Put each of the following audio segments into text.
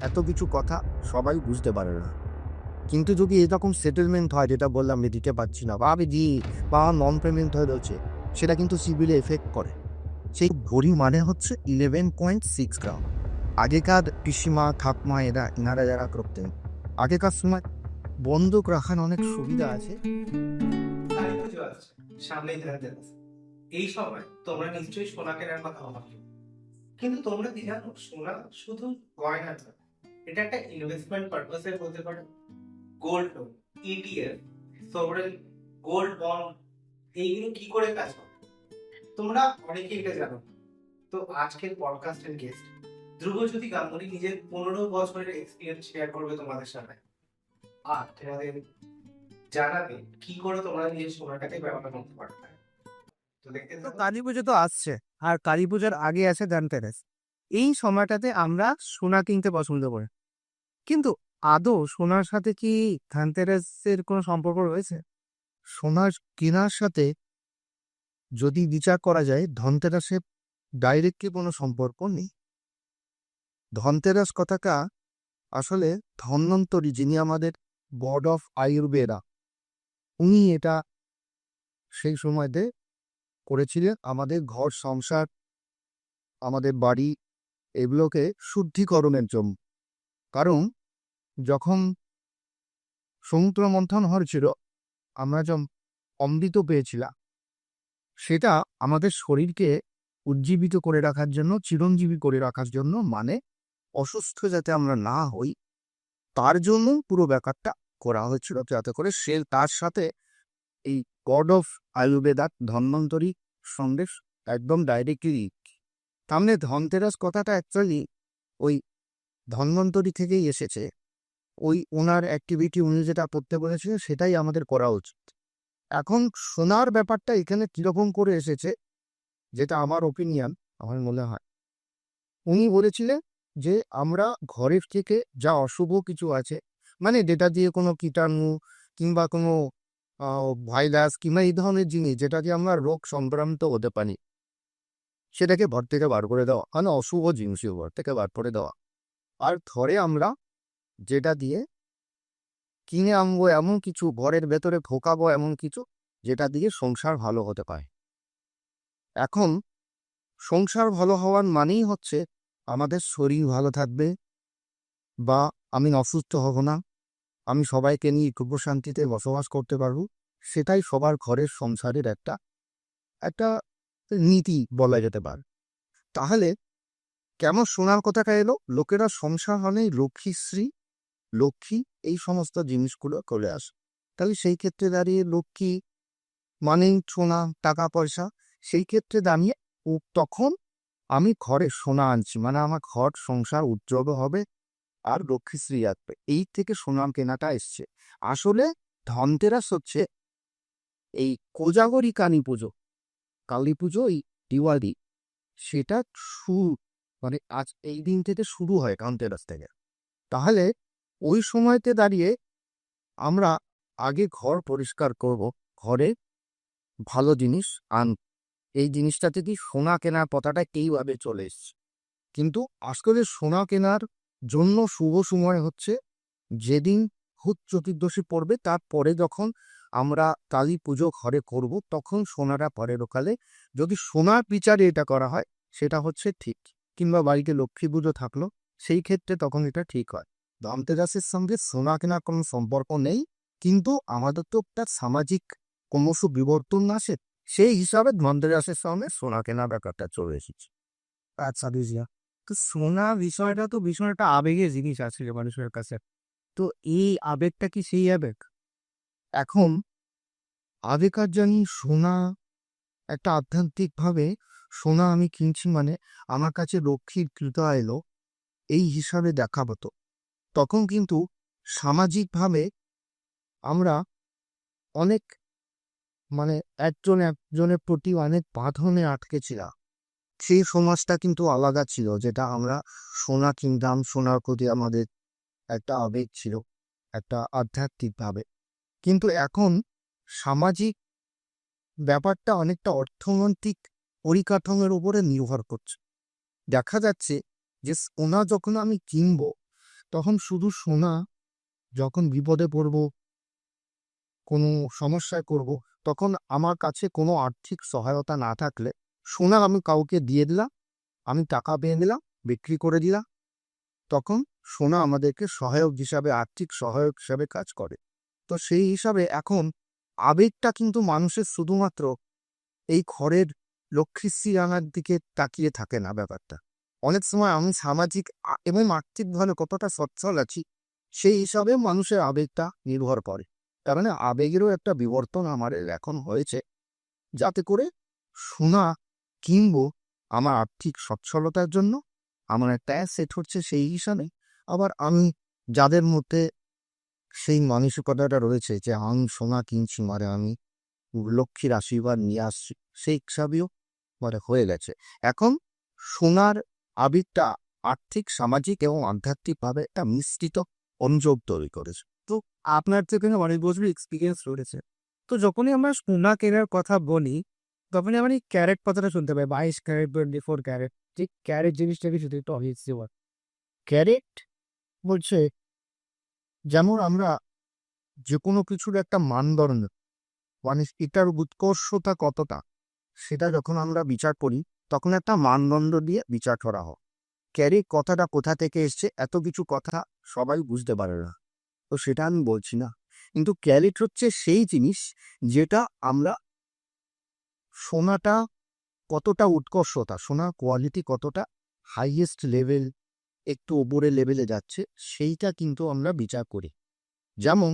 এত কিছু কথা সবাই বুঝতে পারে না। কিন্তু যদি এরকম সেটেলমেন্ট হয়, যেটা বললাম আমি দিতে পারছি না বা আমি দিই বা নন পেমেন্ট হয়ে রয়েছে, সেটা কিন্তু সিবিলে এফেক্ট করে। সেই ভরি মানে হচ্ছে 11.6 গ্রাম। আগেকার পিসিমা ঠাকমা এনারা যারা করতেন, আগেকার সময় বন্দুক রাখার অনেক সুবিধা আছে। কালী পুজো আসছে, সামনেই ধনতেরাস। এই সময় তোমরা নিশ্চয়ই সোনা কেনার কথা ভাবছো, কিন্তু তোমরা কি জানো সোনা শুধু গয়না নয়, এটা একটা ইনভেস্টমেন্ট পারপাসে হতে পারে। Gold loan, ETF, sovereign gold bond, এইগুলো কি করে কাজ করে তোমরা অনেকেই এটা জানো। তো আজকের পডকাস্টের গেস্ট ধ্রুবজ্যোতি গাঙ্গুলি নিজের 15 বছরের এক্সপিরিয়েন্স শেয়ার করবে তোমাদের সাথে, আর তোমাদের জানাবে কি করে তোমরা নিজের সোনাটাকে ব্যবহার করতে পারবে। তো দেখতে তো থাকো। কালী পুজো তো আসছে, আর কালী পুজোর আগে আছে ধনতেরাস। এই সময়টাতে আমরা সোনা কিনতে পছন্দ করি, কিন্তু আদৌ সোনার সাথে কি ধনতেরাসের কোনো সম্পর্ক রয়েছে? সোনার কেনার সাথে যদি বিচার করা যায়, ধনতেরাসের ডাইরেক্টলি কোনো সম্পর্ক নেই। ধনতেরাস কথাটা আসলে ধন্বন্তরী, যিনি আমাদের গড অফ আয়ুর্বেদা, উনি এটা সেই সময়তে করেছিলেন আমাদের ঘর সংসার, আমাদের বাড়ি, এগুলোকে শুদ্ধিকরণের জন্য। কারণ যখন সমুদ্র মন্থন হয়েছিল, আমরা যখন অমৃত পেয়েছিলাম, সেটা আমাদের শরীরকে উজ্জীবিত করে রাখার জন্য, চিরঞ্জীবী করে রাখার জন্য, মানে অসুস্থ যাতে আমরা না হই, তার জন্য পুরো ব্যাপারটা করা হয়েছিল, যাতে করে সে তার সাথে এই গড অফ আয়ুর্বেদা ধন্বন্তরী সঙ্গে একদম ডাইরেক্টলি। তাহলে ধনতেরাস কথাটা অ্যাকচুয়ালি ওই ধন্বন্তরী থেকেই এসেছে। ওই ওনার অ্যাক্টিভিটি, উনি যেটা করতে বলেছিলেন সেটাই আমাদের করা উচিত। এখন সোনার ব্যাপারটা এখানে কিরকম করে এসেছে, যেটা আমার ওপিনিয়ন, আমার মনে হয় উনি বলেছিলেন যে আমরা ঘরের থেকে যা অশুভ কিছু আছে, মানে যেটা দিয়ে কোনো কীটাণু কিংবা কোনো ভাইরাস কিংবা এই ধরনের জিনিস যেটা দিয়ে আমরা রোগ সংক্রান্ত হতে পারি, সেটাকে ঘর থেকে বার করে দেওয়া, মানে অশুভ জিনিসও ঘর থেকে বার করে দেওয়া। আর ধরে আমরা যেটা দিয়ে কিনে আনবো এমন কিছু, ঘরের ভেতরে ঢোকাবো এমন কিছু, যেটা দিয়ে সংসার ভালো হতে পারে। এখন সংসার ভালো হওয়ার মানেই হচ্ছে আমাদের শরীর ভালো থাকবে, বা আমি অসুস্থ হব না, আমি সবাইকে নিয়ে খুব শান্তিতে বসবাস করতে পারবো। সেটাই সবার ঘরের সংসারের একটা একটা নীতি বলা যেতে পারে। তাহলে কেমন শোনার কথাটা এলো, লোকেরা সংসার হলেই লক্ষ্মীশ্রী, লক্ষ্মী, এই সমস্ত জিনিসগুলো চলে আসে। তাহলে সেই ক্ষেত্রে দাঁড়িয়ে লক্ষ্মী মানেই সোনা, টাকা পয়সা। সেই ক্ষেত্রে দাঁড়িয়ে তখন আমি ঘরে সোনা আনছি, মানে আমার ঘর সংসার উজ্জ্বল হবে আর লক্ষ্মীশ্রী আসবে, এই থেকে সোনা কেনাটা এসছে। আসলে ধনতেরাস হচ্ছে এই কোজাগরী কালী পুজো, কালী পুজো, এই দিওয়ালি, সেটা শুরু, মানে আজ এই দিন থেকে শুরু হয় ধনতেরাস থেকে। তাহলে ওই সময়তে দাঁড়িয়ে আমরা আগে ঘর পরিষ্কার করব, ঘরে ভালো জিনিস আন, এই জিনিসটা থেকে সোনা কেনার কথাটা এইভাবে চলে এসছে। কিন্তু আসলে সোনা কেনার জন্য শুভ সময় হচ্ছে যেদিন ভূত চতুর্দশী পড়বে, তারপরে যখন আমরা কালী পুজো ঘরে করব, তখন সোনাটা পরে লোকালে যদি সোনার বিচারে এটা করা হয়, সেটা হচ্ছে ঠিক। কিংবা বাড়িতে লক্ষ্মী পুজো থাকলো, সেই ক্ষেত্রে তখন এটা ঠিক হয়। ধনতেরাসের সঙ্গে সোনা কেনার কোনো সম্পর্ক নেই, কিন্তু আমাদের তো একটা সামাজিক ক্রমশ বিবর্তন আসে, সেই হিসাবে ধনতেরাসের সঙ্গে সোনা কেনার ব্যাপারটা চলে এসেছে। আচ্ছা বুঝিয়া। তো সোনা বিষয়টা তো ভীষণ একটা আবেগের জিনিস আছে মানুষের কাছে। তো এই আবেগটা কি সেই আবেগ? এখন আগেকার জানি সোনা একটা আধ্যাত্মিকভাবে, সোনা আমি কিনছি মানে আমার কাছে লক্ষ্মীর কৃপা এলো, এই হিসাবে দেখা হতো। তখন কিন্তু সামাজিকভাবে আমরা অনেক, মানে একজন একজনের প্রতি অনেক বাঁধনে আটকে ছিলাম। সেই সমাজটা কিন্তু আলাদা ছিল, যেটা আমরা সোনা কিনতাম, সোনার প্রতি আমাদের একটা আবেগ ছিল, একটা আধ্যাত্মিকভাবে। কিন্তু এখন সামাজিক ব্যাপারটা অনেকটা অর্থনৈতিক পরিকাঠামোর উপরে নির্ভর করছে। দেখা যাচ্ছে যে সোনা যখন আমি কিনবো, তখন শুধু সোনা, যখন বিপদে পড়ব, কোনো সমস্যায় পড়ব, তখন আমার কাছে কোনো আর্থিক সহায়তা না থাকলে সোনা আমি কাউকে দিয়ে দিলাম, আমি টাকা পেয়ে নিলাম, বিক্রি করে দিলাম, তখন সোনা আমাদেরকে সহায়ক হিসাবে, আর্থিক সহায়ক হিসাবে কাজ করে। তো সেই হিসাবে এখন আবেগটা কিন্তু মানুষের শুধুমাত্র এই ঘরের লক্ষ্মীশ্রী রাঙার দিকে তাকিয়ে থাকে না ব্যাপারটা। অনেক সময় আমি সামাজিক এবং আর্থিকভাবে কতটা সচ্ছল আছি সেই হিসাবে মানুষের আবেগটা নির্ভর করে। তার মানে আবেগেরও একটা বিবর্তন আমার এখন হয়েছে, যাতে করে সোনা কিনবো আমার আর্থিক সচ্ছলতার জন্য, আমার একটা অ্যাসেট হচ্ছে সেই হিসাবে। আবার আমি যাদের মধ্যে সেই মানসিকতাটা রয়েছে যে আমি সোনা কিনছি মানে আমি লক্ষ্মীর আশীর্বাদ নিয়ে আসছি, সেই হিসাবেও মানে হয়ে গেছে। এখন সোনার আবেগটা আর্থিক, সামাজিক এবং আধ্যাত্মিকভাবে একটা মিশ্রিত সংযোগ তৈরি করেছে। তো আপনার তো এখানে অনেক বছর এক্সপিরিয়েন্স রয়েছে। তো যখনই আমরা সোনা কেনার কথা বলি, তখনই আমরা এই ক্যারেট কথাটা শুনতে পাই। 22 ক্যারেট, 24 ক্যারেট। যে ক্যারেট জিনিসটা কি শুধু একটু অবিশ্বাস্য ব্যাপার। ক্যারেট বলছে যেমন আমরা যে কোনো কিছুর একটা মানদণ্ড, মানে এটার উৎকর্ষতা কতটা, সেটা যখন আমরা বিচার করি তখন একটা মানদণ্ড দিয়ে বিচার করা হয়। ক্যারেট কথাটা কোথা থেকে এসছে এত কিছু কথা সবাই বুঝতে পারে না, তো সেটা আমি বলছি না। কিন্তু ক্যারেট হচ্ছে সেই জিনিস যেটা আমরা সোনাটা কতটা উৎকর্ষতা, সোনার কোয়ালিটি কতটা হাইয়েস্ট লেভেল, একটু ওপরে লেভেলে যাচ্ছে, সেইটা কিন্তু আমরা বিচার করি। যেমন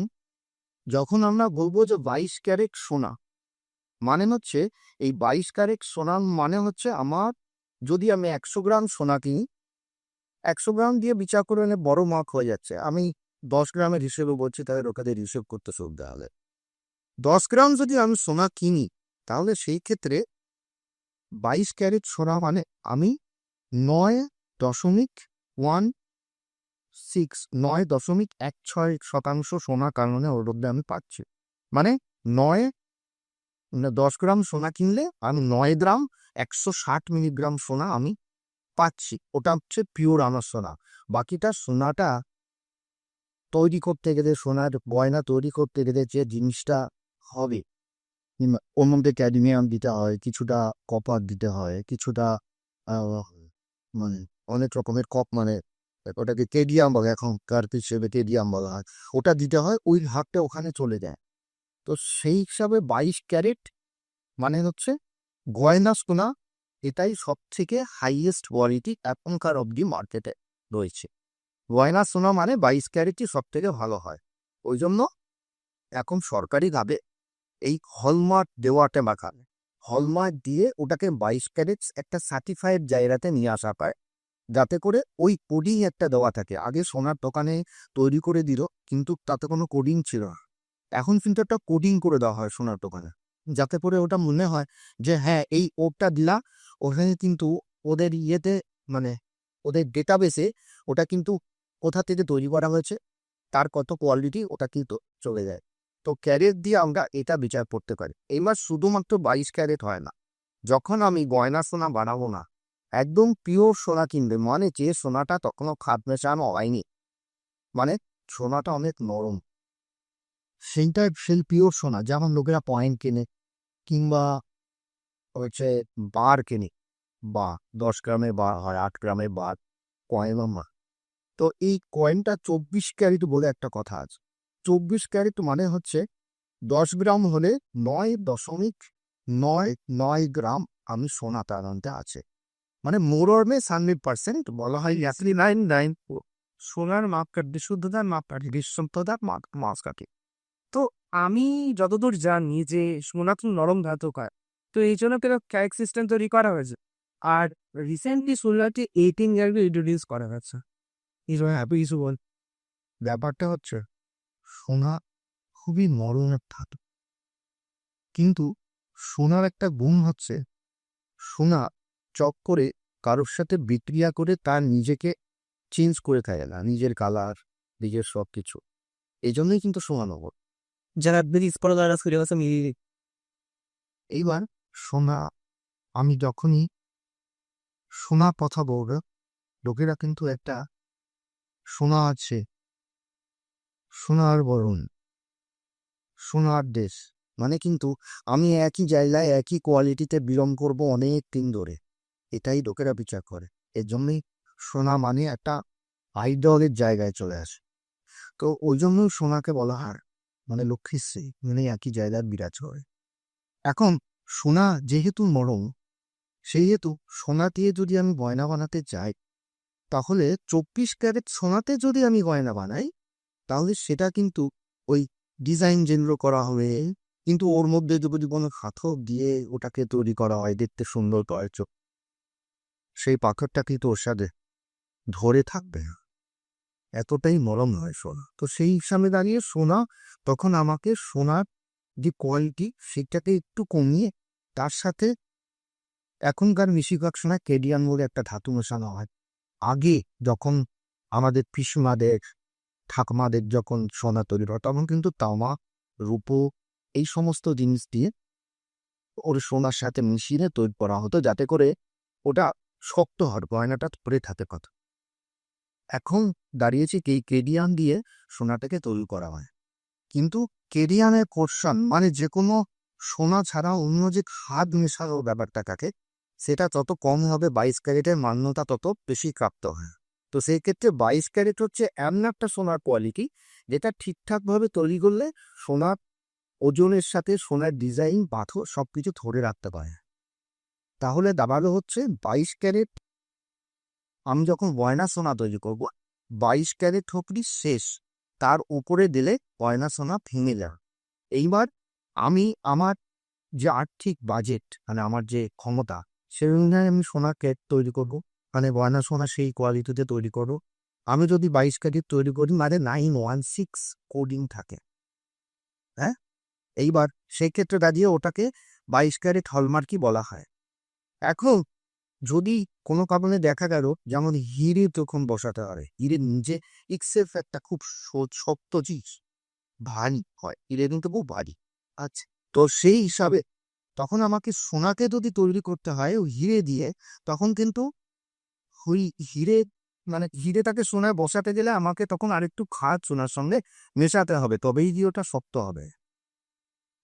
যখন আমরা বলবো যে 22 ক্যারেট সোনা, মানে হচ্ছে এই 22 ক্যারেট সোনা মানে হচ্ছে আমার, যদি আমি 100 গ্রাম সোনা কিনি, 100 গ্রাম দিয়ে বিচার করে এনে বড় মার্ক হয়ে যাচ্ছে। আমি 10 গ্রামের হিসেবে বলছি, তাহলে ওখানে হিসেব করতে সুবিধা হবে। 10 গ্রাম যদি আমি সোনা কিনি, তাহলে সেই ক্ষেত্রে 22 ক্যারেট সোনা মানে আমি 9.16 সোনা কারণে ওর মধ্যে আমি পাচ্ছি। মানে 10 গ্রাম সোনা কিনলে আমি 9 গ্রাম 160 মিলিগ্রাম সোনা আমি পাচ্ছি। ওটা হচ্ছে পিওর আমার সোনা। বাকিটা সোনাটা তৈরি করতে গেলে, সোনার গয়না তৈরি করতে গেলে যে জিনিসটা হবে, ওর মধ্যে ক্যাডমিয়াম দিতে হয়, কিছুটা কপার দিতে হয়, কিছুটা মানে অনেক রকমের মানে ওটাকে কেডিয়াম বলে, এখনকার হিসেবে কেডিয়াম বলা হয়, ওটা দিতে হয়, ওই ভাগটা ওখানে চলে যায়। তো সেই হিসাবে 22 ক্যারেট মানে হচ্ছে গয়না সোনা, এটাই সব থেকে হাইয়েস্ট কোয়ালিটি এখনকার অবধি মার্কেটে রয়েছে। গয়না সোনা মানে 22 ক্যারেটই সব থেকে ভালো হয়। ওই জন্য এখন সরকারিভাবে এই হলমার্ক দেওয়াটা মাখান, হলমার্ক দিয়ে ওটাকে 22 ক্যারেট একটা সার্টিফাইড জায়গাতে নিয়ে আসা পায়, যাতে করে ওই কোডিং একটা দেওয়া থাকে। আগে সোনার দোকানে তৈরি করে দিল, কিন্তু তাতে কোনো কোডিং ছিল না। এখন কিন্তু একটা কোডিং করে দেওয়া হয় সোনার দোকানে, যাতে করে ওটা মনে হয় যে হ্যাঁ এই ওটা দিলা, ওখানে কিন্তু ওদের ইয়েতে, মানে ওদের ডেটাবেসে ওটা কিন্তু কোথা থেকে তৈরি করা হয়েছে, তার কত কোয়ালিটি, ওটা কিন্তু চলে যায়। তো ক্যারেট দিয়ে আমরা এটা বিচার করতে পারি। এইবার শুধুমাত্র 22 ক্যারেট হয় না, যখন আমি গয়না সোনা বানাবো না, একদম পিওর সোনা কিনবে, মানে যে সোনাটা তখনও খাদ মেশানো হয়নি, মানে সোনাটা অনেক নরম, সেই পিওর সোনা, যেমন লোকেরা পয়েন্ট কেনে কিংবা হচ্ছে বার কেনে, বা 10 গ্রামের বার হয়, 8 গ্রামের বার, কয়েন। তো এই কয়েনটা 24 ক্যারেট বলে একটা কথা আছে। 24 ক্যারেট মানে হচ্ছে 10 গ্রাম হলে 9.99 গ্রাম আমি সোনা তার মধ্যে আছে। মানে মোর অর লেস 100% বলা হয় অ্যাকচুয়ালি 99 সোনার মাপকাঠি, শুদ্ধতার মাপকাঠি, বিশুদ্ধতার মাপকাঠি। তো আমি যতদূর জানি যে সোনা তো নরম ধাতু হয়। তো এই জন্য কেন ক্যারেট সিস্টেম তৈরি করা হয়েছে। আর রিসেন্টলি শুনলাম যে 18 ক্যারেট ইন্ট্রোডিউস করা হয়েছে। কিছু বল। ব্যাপারটা হচ্ছে সোনা খুবই নরম একটা ধাতু, কিন্তু সোনার একটা গুণ হচ্ছে সোনা চক করে কারোর সাথে বিক্রিয়া করে তার নিজেকে চেঞ্জ করে থাকে না, নিজের কালার, নিজের সব কিছু। এই জন্যই কিন্তু সোনা নগদ। যারা ব্রিজ পড়া তারা ফিরে গেছে মিলিয়ে। এইবার সোনা, আমি যখনই সোনা কথা বলবো, লোকেরা কিন্তু একটা সোনা আছে, সোনার বরণ, সোনার দেশ। মানে কিন্তু আমি একই জায়গায় একই কোয়ালিটিতে বিলং করব অনেক দিন ধরে, এটাই লোকেরা বিচার করে। এর জন্যই সোনা মানে একটা আইডলের জায়গায় চলে আসে। তো ওই জন্যই সোনাকে বলা হয় মানে লক্ষ্মীর শ্রী, মানে একই জায়গায় বিরাজ করে। এখন সোনা যেহেতু নরম, সেহেতু সোনা দিয়ে যদি আমি গয়না বানাতে চাই, তাহলে 24 ক্যারেট সোনাতে যদি আমি গয়না বানাই, তাহলে সেটা কিন্তু ওই ডিজাইন যেগুলো করা হবে, কিন্তু ওর মধ্যে যদি কোনো পাথর দিয়ে ওটাকে তৈরি করা হয় দেখতে সুন্দর করে, সেই পাথরটা কিন্তু ওর সাথে ধরে থাকবে না, এতটাই নরম হয় সোনা। তো সেই হিসাবে দাঁড়িয়ে সোনা তখন আমাকে সোনার যে কোয়ালিটি সেটাকে একটু কমিয়ে তার সাথে এখনকার বেশিরভাগ সময় কেডিয়ান বলে একটা ধাতু মেশানো হয়। আগে যখন আমাদের পিসিমাদের ঠাকুমাদের যখন সোনা তৈরি হয়, তখন কিন্তু তামা, রূপো এই সমস্ত জিনিস দিয়ে ওর সোনার সাথে মিশিয়ে তৈরি করা হতো, যাতে করে ওটা শক্ত হয়, গয়নাটা ধরে থাকে কথা। এখন দাঁড়িয়েছে কি কেডিয়ান দিয়ে সোনাটাকে তৈরি করা হয়, কিন্তু কেডিয়ানের কোর্শন মানে যে কোনো সোনা ছাড়া অন্য যে খাদ মেশানোর ব্যাপারটা থাকে, সেটা তত কম হবে, 22 ক্যারেটের মান্যতা তত বেশি প্রাপ্ত হয়। তো সেই ক্ষেত্রে 22 ক্যারেট হচ্ছে এমন একটা সোনার কোয়ালিটি, যেটা ঠিকঠাকভাবে তৈরি করলে সোনার ওজনের সাথে সোনার ডিজাইন, পাথর সবকিছু ধরে রাখতে পারে। তাহলে দাবালো হচ্ছে 22 ক্যারেট। আমি যখন গয়না সোনা তৈরি করব, 22 ক্যারেট হকরি শেষ, তার উপরে দিলে গয়না সোনা ভেঙে যায়। এইবার আমি আমার যে আর্থিক বাজেট, মানে আমার যে ক্ষমতা, সেই অনুযায়ী আমি সোনা ক্যারেট তৈরি করব, মানে গয়না সোনা সেই কোয়ালিটিতে তৈরি করব। আমি যদি 22 ক্যারেট তৈরি করি, মানে 916 কোডিং থাকে, হ্যাঁ। এইবার সেই ক্ষেত্রে দাঁড়িয়ে ওটাকে 22 ক্যারেট হলমার্কই বলা হয়। এখন যদি কোনো কারণে দেখা গেল, যেমন হিরে তখন বসাতে পারে, হিরে নিজে ইক্সেলফ একটা খুব শক্ত জিনিস, ভারী হয়, হিরে কিন্তু খুব ভারী। আচ্ছা, তো সেই হিসাবে তখন আমাকে সোনাকে যদি তৈরি করতে হয় ওই হিরে দিয়ে, তখন কিন্তু ওই হিরে মানে হিরেটাকে সোনায় বসাতে গেলে আমাকে তখন আরেকটু খাদ সোনার সঙ্গে মেশাতে হবে, তবেই গিয়ে ওটা শক্ত হবে।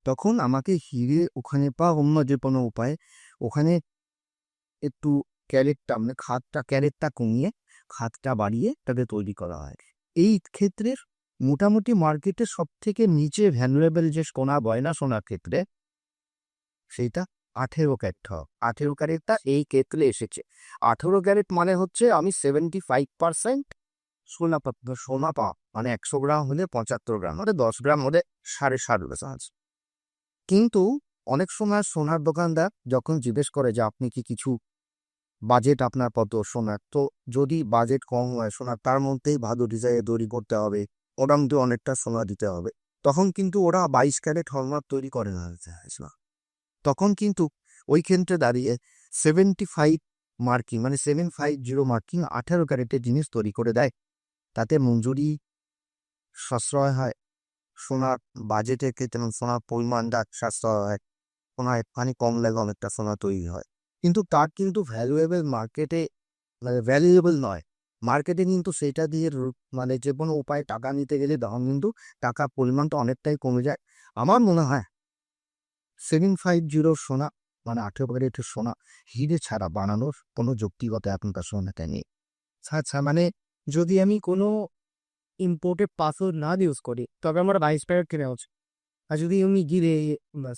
তখন আমাকে হিরে ওখানে বা অন্য যে কোনো উপায়ে ওখানে একটু ক্যারেটটা মানে ক্যারেটটা কমিয়ে খাদটা বাড়িয়ে তাকে তৈরি করা হয়। এই ক্ষেত্রে মোটামুটি মার্কেটে সব থেকে নিচে ভ্যালুয়েবল যে সোনা গয়না সোনার ক্ষেত্রে, সেইটা 18 ক্যারেট হয়। 18 ক্যারেটটা এই ক্ষেত্রে এসেছে। 18 ক্যারেট মানে হচ্ছে আমি 75% সোনা পা, মানে 100 গ্রাম হলে 75 গ্রাম, মানে 10 গ্রাম হলে 7.5 আছে। কিন্তু অনেক সময় সোনার দোকানদার যখন জিজ্ঞেস করে যে আপনি কি কিছু বাজেট আপনার কত সোনার, তো যদি বাজেট কম হয় সোনার, তার মধ্যেই ভালো ডিজাইনে তৈরি করতে হবে, মোটামুটি অনেকটা সোনা দিতে হবে, তখন কিন্তু ওরা 22 ক্যারেট হলমার্ক তৈরি করে না। তখন কিন্তু ওই ক্ষেত্রে দাঁড়িয়ে 75 মার্কিং, মানে 750 মার্কিং 18 ক্যারেটের জিনিস তৈরি করে দেয়। তাতে মজুরি সাশ্রয় হয়, সোনার বাজেটের ক্ষেত্রে সোনার পরিমাণটা সাশ্রয় হয়, সোনার একটুখানি কম লাগে অনেকটা সোনা তৈরি হয়। কিন্তু তার কিন্তু ভ্যালুয়েবল মার্কেটে, মানে ভ্যালুয়েবল নয় মার্কেটে, কিন্তু সেটা দিয়ে মানে যে কোনো উপায়ে টাকা নিতে গেলে দাম কিন্তু টাকার পরিমাণটা অনেকটাই কমে যায়। আমার মনে হয় 750 সোনা, মানে 18 ক্যারেটের সোনা হিরে ছাড়া বানানোর কোনো যৌক্তিকতা এখনকার সোনাতে নেই। আচ্ছা, মানে যদি আমি কোনো ইম্পোর্টেড পাথর না ইউজ করি, তবে আমার 22 ক্যারেট কেনা উচিত। আর যদি আমি গিরে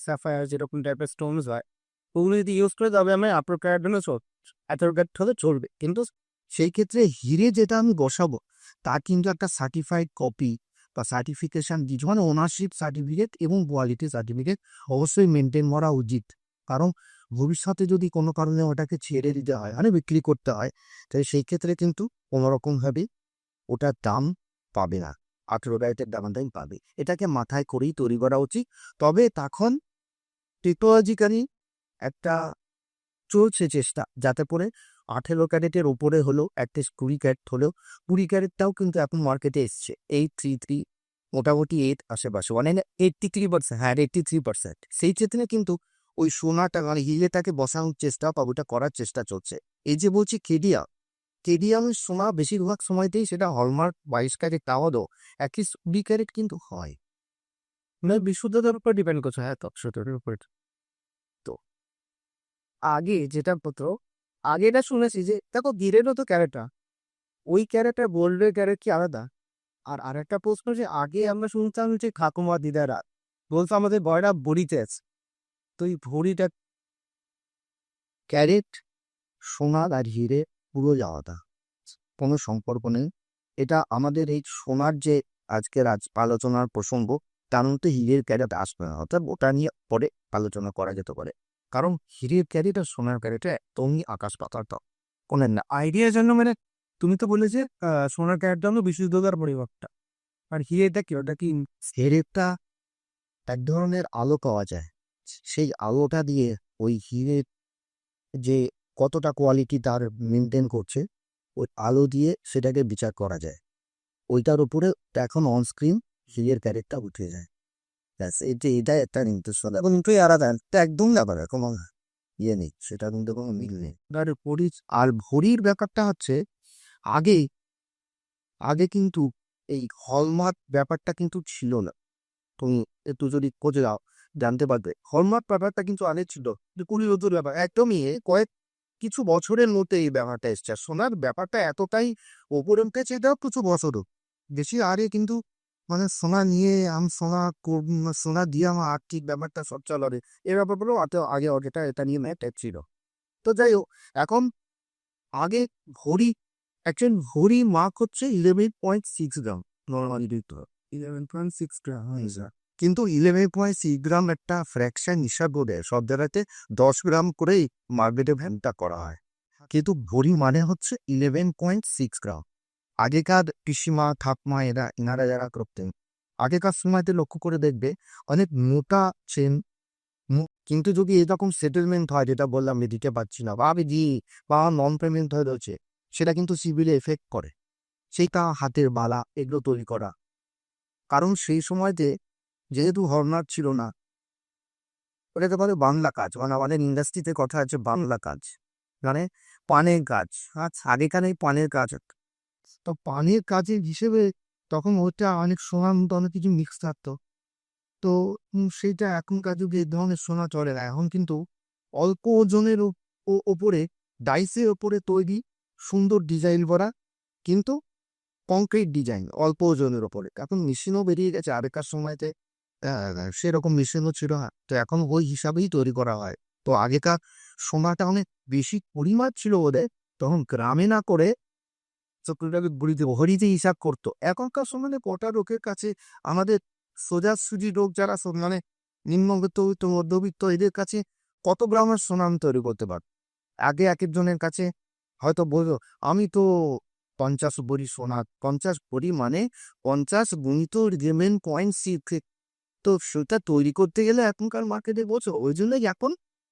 স্যাফায়ার যেরকম টাইপের স্টোনস হয়, ওগুলো যদি ইউজ করি, তবে আমি 18 ক্যারেট হলে 18 ক্যারেট হলে চলবে। কিন্তু সেই ক্ষেত্রে হিরে যেটা আমি বসাবো, তার কিন্তু একটা সার্টিফাইড কপি বা সার্টিফিকেশন দিতে, মানে ওনারশিপ সার্টিফিকেট এবং কোয়ালিটি সার্টিফিকেট অবশ্যই মেনটেন করা উচিত। কারণ ভবিষ্যতে যদি কোনো কারণে ওটাকে ছেড়ে দিতে হয়, মানে বিক্রি করতে হয়, তাই সেই ক্ষেত্রে কিন্তু কোনোরকমভাবে ওটার দাম পাবে না, 18 ক্যারেটের দাম পাবে। এটাকে মাথায় করেই তৈরি করা উচিত। তবে তখন টেকনোলজিক্যালি একটা চলছে চেষ্টা, যাতে করে 18 ক্যারেটের ওপরে হলেও অ্যাটলিস্ট 20 ক্যারেট হলেও, 20 ক্যারেটটাও কিন্তু এখন মার্কেটে এসছে 833, মোটামুটি 8 আশেপাশে, মানে 83%, হ্যাঁ 83%। সেই ক্ষেত্রে কিন্তু ওই সোনাটা মানে হিরেটাকে বসানোর চেষ্টা বা ওটা করার চেষ্টা চলছে। এই যে বলছি কেডিয়ামের সোনা বেশিরভাগ সময়তেই সেটা হলমার্ক 22 ক্যারেট তাও অ্যাটলিস্ট 20 ক্যারেট কিন্তু হয়। মানে বিশুদ্ধতার উপর ডিপেন্ড করছে, হ্যাঁ তৎসতের উপর। তো আগে যেটা হতো, আগে এটা শুনেছি যে দেখো গিরেরও তো ক্যারেটটা, ওই ক্যারেটটা গোল্ডের ক্যারেট কি আলাদা? আর আরেকটা প্রশ্ন, যে আগে আমরা শুনতাম যে ঠাকুমা দিদারা বলতো আমাদের বয়রা বড়িতে আছে, তো এই ভড়িটা ক্যারেট সোনার আর হিরে পুরো আলাদা, কোনো সম্পর্ক নেই। এটা আমাদের এই সোনার যে আজকের আলোচনার প্রসঙ্গ, তার মধ্যে হীরের ক্যারেট আসবে না, অর্থাৎ ওটা নিয়ে পরে আলোচনা করা যেতে পারে। কারণ হীরের ক্যারেট আর সোনার ক্যারেটে একদমই আকাশ পাতাল কোনের না। আইডিয়ার জন্য, মানে তুমি তো বলে যে সোনার ক্যারেটটা হলো বিশুদ্ধতার পরিমাপটা, আর হিরেটা কি, ওটা কি? হিরেরটা এক ধরনের আলো পাওয়া যায়, সেই আলোটা দিয়ে ওই হীরের যে কতটা কোয়ালিটি তার মেনটেন করছে, ওই আলো দিয়ে সেটাকে বিচার করা যায়। ওইটার উপরে এখন অনস্ক্রিন হীরের ক্যারেটটা উঠে যায়, ব্যাস। এটা একটা নির্দিষ্ট এবং দুটোই আলাদা, এটা একদম ব্যাপার, কোনো ইয়ে নেই, সেটা কিন্তু কোনো মিল নেই। আর ভরির ব্যাপারটা হচ্ছে, আগে আগে কিন্তু এই হলমার্ক ব্যাপারটা কিন্তু ছিল না। তুমি একটু যদি খোঁজে যাও জানতে পারবে, হলমার্ক ব্যাপারটা কিন্তু আগে ছিল, যে 20 বছর ব্যাপার, একদমই কয়েক কিছু বছরের মধ্যে এই ব্যাপারটা এসছে। আর সোনার ব্যাপারটা এতটাই ওপরে উঠেছে, এটাও কিছু বছরও বেশি আগে কিন্তু, মানে সোনা নিয়ে সোনা দিয়ে আমার আর্থিক ব্যাপারটা সব চলে, এ ব্যাপারগুলো আগে এটা নিয়ে ম্যাটার ছিল। তো যাই হোক, এখন আগে ঘড়ি, একজন ঘড়ি মার্ক হচ্ছে 11.6 গ্রাম, নর্মালি দিত 11.6 গ্রাম, কিন্তু 11.6 গ্রাম একটা ফ্র্যাকশন হিসাব করে সব জায়গাতে 10 গ্রাম করেই মার্কেটে ভ্যানটা করা হয়, কিন্তু ভরি মানে হচ্ছে 11.6 গ্রাম। আগেকার পিসিমা ঠাকমা এনারা যারা করতেন, আগেকার সময়তে লক্ষ্য করে দেখবে অনেক মোটা চেন, কিন্তু যদি এরকম সেটেলমেন্ট হয়, যেটা বললাম আমি দিতে পারছি না, বা আমি দিই, বা নন পেমেন্ট হয়ে রয়েছে, সেটা কিন্তু সিভিলে এফেক্ট করে। সেইটা হাতের বালা এগুলো তৈরি করা, কারণ সেই সময়তে যেহেতু হলমার্ক ছিল না, ওটাকে বলে বাংলা কাজ, মানে আমাদের ইন্ডাস্ট্রিতে কথা আছে বাংলা কাজ, মানে পানের কাজ। আচ্ছা, আগেকার এই পানের কাজ হতো। তো পানের কাজের হিসেবে তখন ওটা অনেক সোনার মতো অনেক কিছু মিক্স থাকতো। তো সেইটা এখনকার যুগে এই ধরনের সোনা চলে না, এখন কিন্তু অল্প ওজনের ওপরে, ডাইসের ওপরে তৈরি সুন্দর ডিজাইন করা, কিন্তু কংক্রিট ডিজাইন অল্প ওজনের ওপরে। এখন মেশিনও বেরিয়ে গেছে, আগেকার সময়তে সেরকম মেশিনও ছিল না, তো এখন ওই হিসাবেই তৈরি করা হয়। তো আগেকার সোনাটা অনেক বেশি পরিমাণ ছিল ওদের, তখন গ্রামে না করে চক্রটাকে ভরিতে হিসাব করতো। এখনকার সময় কটা লোকের কাছে, আমাদের সোজাসুজি লোক যারা মানে নিম্নবিত্ত মধ্যবিত্ত, এদের কাছে কত গ্রামের সোনা আমি তৈরি করতে পারব? আগে এক একজনের কাছে হয়তো বললো, আমি তো 50 ভরি সোনা, 50 ভরি মানে 50 গুণিত 11.6, তো সেটা তৈরি করতে গেলে এখনকার মার্কেটে বলছো, ওই জন্যই এখন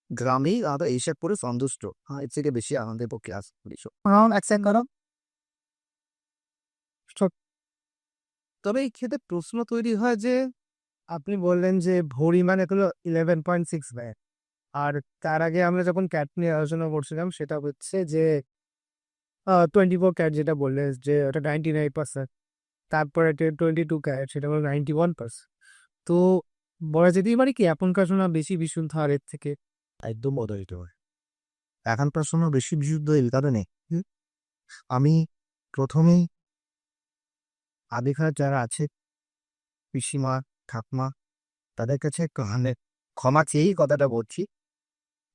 গ্রামেই আমরা এইসব করে সন্তুষ্ট। হ্যাঁ, এর থেকে বেশি আমাদের পক্ষে আস অ্যাকসেপ্ট করো। তবে এই ক্ষেত্রে প্রশ্ন তৈরি হয় যে, আপনি বললেন যে ভরি মানে হলো 11.6 ব্যয়, আর তার আগে আমরা যখন ক্যাট নিয়ে আলোচনা করছিলাম, সেটা হচ্ছে যে 24 ক্যাট, যেটা বললে যে ওটা 99%, তারপরে 22 ক্যারেট, সেটা হলো 91%। তো বলা যেতেই পারে কি এখনকার সোনা বেশি বিশুদ্ধ আর এর থেকে? একদম বদলিত হয়। এখনকার সময় বেশি বিশুদ্ধ এই কারণে, আমি প্রথমেই আগেকার যারা আছে পিসিমা ঠাকমা, তাদের কাছে একটু ক্ষমা চেয়েই কথাটা বলছি।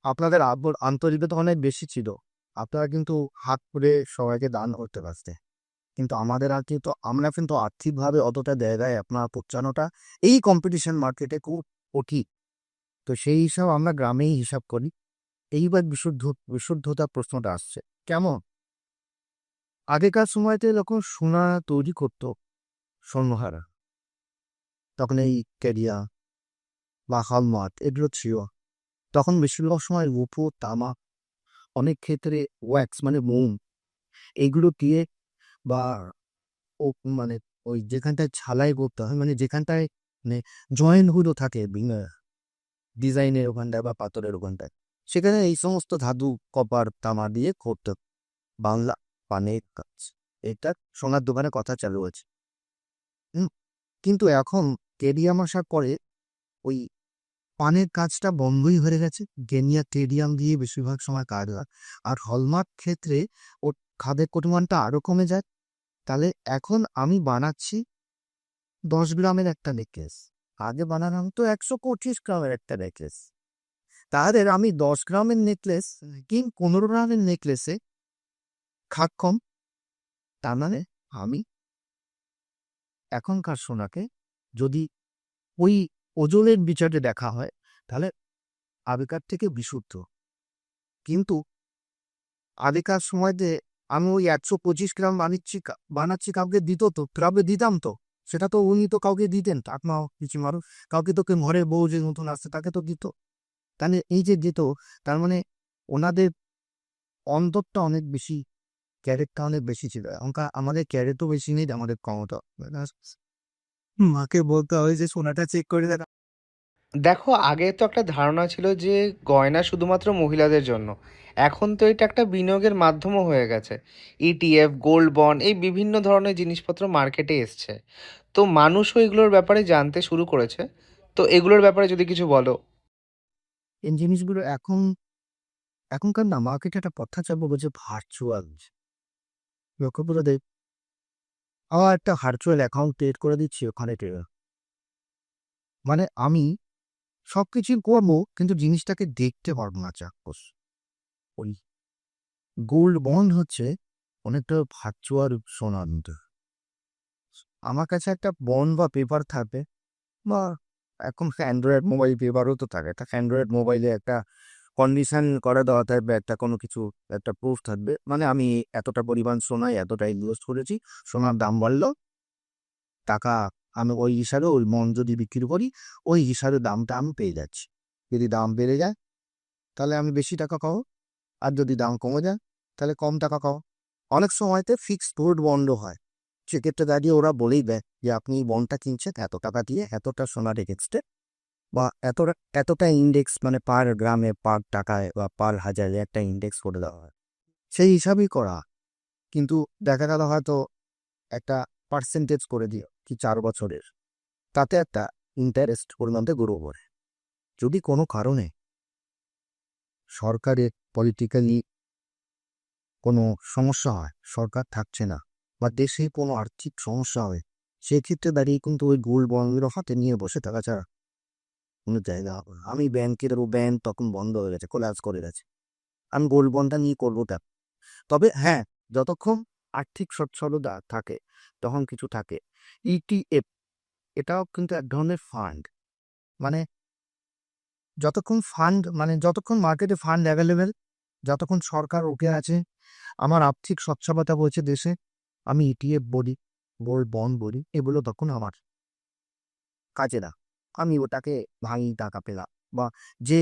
আপনাদের আন্তরিকতা অনেক বেশি ছিল, আপনারা কিন্তু হাত করে সবাইকে দান করতে পারতেন, কিন্তু আমাদের আর কিন্তু আমরা কিন্তু আর্থিকভাবে অতটা জায়গায় আপনার পৌঁছানোটা এই কম্পিটিশন মার্কেটে খুব কঠিন। তো সেই হিসাব আমরা গ্রামেই হিসাব করি। এইবার বিশুদ্ধতার প্রশ্নটা আসছে কেমন। আগেকার সময়তে যখন সোনা তৈরি করতো স্বর্ণহারা, তখন এই কেরিয়া বা হলমার্ক এগুলো ছিল, তখন বেশিরভাগ সময় রূপো তামা, অনেক ক্ষেত্রে ওয়্যাক্স মানে মোম, এগুলো দিয়ে, বা ও মানে ওই যেখানটায় ছালাই করতে হয়, মানে যেখানটায় মানে জয়েন্ট গুলো থাকে ডিজাইনের ওখানটায় বা পাথরের ওখানটায়, সেখানে এই সমস্ত ধাতু কপার তামা দিয়ে করতে। বাংলা পানের কাজ, এটা সোনার দোকানে কথা চালু আছে। কিন্তু এখন টেডিয়াম আসার পরে ওই পানের কাজটা বন্ধই হয়ে গেছে। গেনিয়া টেডিয়াম দিয়ে বেশিরভাগ সময় কাজ হয়। আর হলমার্ক ক্ষেত্রে ওর খাদের পরিমাণটা আরো কমে যায়। তাহলে এখন আমি বানাচ্ছি 10 গ্রামের একটা নেকলেস, আগে বানালাম তো 125 গ্রামের একটা নেকলেস। তাহলে আমি 10 গ্রামের নেকলেস কি 15 গ্রামের নেকলেসে খাদ কম। তার মানে আমি এখনকার সোনাকে যদি ওই ওজনের বিচারে দেখা হয় তাহলে আগেকার থেকে বিশুদ্ধ। কিন্তু আগেকার সময়তে আমি ওই 125 গ্রাম বানাচ্ছি, কাউকে দিত তো, কাউকে দিতাম তো, সেটা তো উনি তো কাউকে দিতেন, ঠাকমাও কিছু মানুষ কাউকে তো ঘরে বউ যে নতুন আসছে তাকে তো দিত। তাহলে এই যে দিত, তার মানে ওনাদের অন্তরটা অনেক বেশি, ক্যারেটটা অনেক বেশি ছিল। এখনকার আমাদের ক্যারেটও বেশি নেই, আমাদের ক্ষমতা। মাকে বলতে হয় যে সোনাটা চেক করে দেখা। দেখো, আগে তো একটা ধারণা ছিল যে গয়না শুধুমাত্র মহিলাদের জন্য। এখন তো এটা একটা বিনিয়োগের মাধ্যমও হয়ে গেছে। ইটিএফ, গোল্ড বন্ড, এই বিভিন্ন ধরনের জিনিসপত্র মার্কেটে এসছে। তো মানুষও এগুলোর ব্যাপারে জানতে শুরু করেছে। তো এগুলোর ব্যাপারে যদি কিছু বলো। এই জিনিসগুলো এখনকার না মার্কেটে একটা কথা চাপবো বলছে ভার্চুয়াল। লক্ষ্য করে দেখ, আমার একটা ভার্চুয়াল অ্যাকাউন্ট ক্রিয়েট করে দিচ্ছি, ওখানে মানে আমি সবকিছু করবো কিন্তু জিনিসটাকে দেখতে পারবো না চাক্ষুষ। ওই গোল্ড বন্ড হচ্ছে অনেকটা ভার্চুয়াল সোনার মতো। আমার কাছে একটা বন্ড বা পেপার থাকবে, বা এখন অ্যান্ড্রয়েড মোবাইল পেপারও তো থাকে, একটা অ্যান্ড্রয়েড মোবাইলে একটা কন্ডিশন করে দেওয়া থাকবে, একটা কোনো কিছু একটা প্রুফ থাকবে, মানে আমি এতটা পরিমাণ সোনায় এতটা ইনভেস্ট করেছি, সোনার দাম বাড়লো, টাকা আমি ওই হিসাবে ওই মন যদি বিক্রি করি ওই হিসাবে দামটা আমি পেয়ে যাচ্ছি। যদি দাম বেড়ে যায় তাহলে আমি বেশি টাকা পাবো, আর যদি দাম কমে যায় তাহলে কম টাকা পাবো। অনেক সময়তে ফিক্সড রেট বন্ড হয়, সেক্ষেত্রে দাঁড়িয়ে ওরা বলেই দেয় যে আপনি এই বন্ডটা কিনছেন এত টাকা দিয়ে, এতটা সোনার এগেনস্টে, বা এতটা এতটা ইন্ডেক্স, মানে পার গ্রামে পার টাকায় বা পার হাজারে একটা ইন্ডেক্স করে দেওয়া হয়, সেই হিসাবেই করা। কিন্তু দেখা গেল হয়তো একটা পার্সেন্টেজ করে দিও কি 4 বছরের, তাতে একটা ইন্টারেস্ট পরিমাণতে গ্রো করে। যদি কোনো কারণে সরকারের পলিটিক্যালি কোনো সমস্যা হয়, সরকার থাকছে না, বা দেশে কোনো আর্থিক সমস্যা হয়, সেক্ষেত্রে দাঁড়িয়ে কিন্তু ওই গোল্ড বন্ডের হাতে নিয়ে বসে থাকা ছাড়া কোনো জায়গা হবে না। আমি ব্যাংক তখন বন্ধ হয়ে গেছে, কোলাপস করে গেছে, আমি গোল্ড বন্ডটা নিয়ে করবো তা। তবে হ্যাঁ, যতক্ষণ আর্থিক সচ্ছলতা থাকে তখন কিছু থাকে। ইটিএফ, এটাও কিন্তু এক ধরনের ফান্ড, মানে যতক্ষণ মার্কেটে ফান্ড অ্যাভেলেবেল, যতক্ষণ সরকার ওকে আছে, আমার আর্থিক সচ্ছলতা বলছে দেশে, আমি ইটিএফ বলি, গোল্ড বন্ড বলি, এগুলো তখন আমার কাজে না। আমি ওটাকে ভাঙি, টাকা পেলাম, বা যে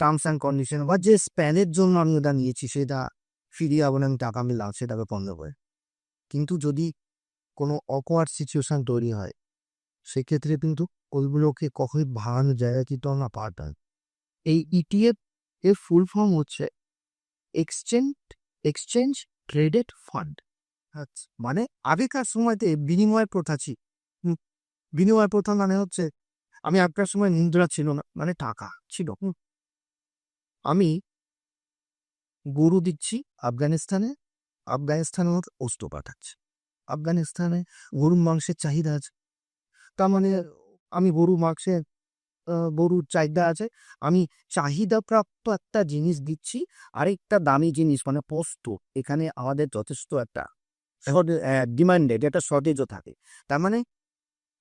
টার্মস অ্যান্ড কন্ডিশন বা যে স্প্যানের জন্য আমি ওটা নিয়েছি সেটা ফিরিয়ে আবার আমি টাকা পেলাম, সেটাকে বন্ধ করে। কিন্তু যদি কোনো অকওয়ার্ড সিচুয়েশন তৈরি হয়, সেক্ষেত্রে কিন্তু ওইগুলোকে কখনোই ভাঙানোর জায়গা কিন্তু আমরা পাঠান। এই ইটিএফ এর ফুল ফর্ম হচ্ছে এক্সচেঞ্জ এক্সচেঞ্জ ট্রেডেড ফান্ড। আচ্ছা, মানে আগেকার সময়তে বিনিময় প্রথা ছিল। বিনিময় প্রথা মানে হচ্ছে, আমি আগেকার সময় মুদ্রা ছিল না, মানে টাকা ছিল। আমি গরু দিচ্ছি আফগানিস্তানে, আফগানিস্তানের মতো অস্ত্র পাঠাচ্ছে। আফগানিস্তানে গরুর মাংসের চাহিদা আছে, তার মানে আমি গরুর চাহিদা আছে, আমি চাহিদাপ্রাপ্ত একটা জিনিস দিচ্ছি, আরেকটা দামি জিনিস মানে পোস্ত, এখানে আমাদের যথেষ্ট একটা ডিমান্ডেড, একটা শর্টেজও থাকে। তার মানে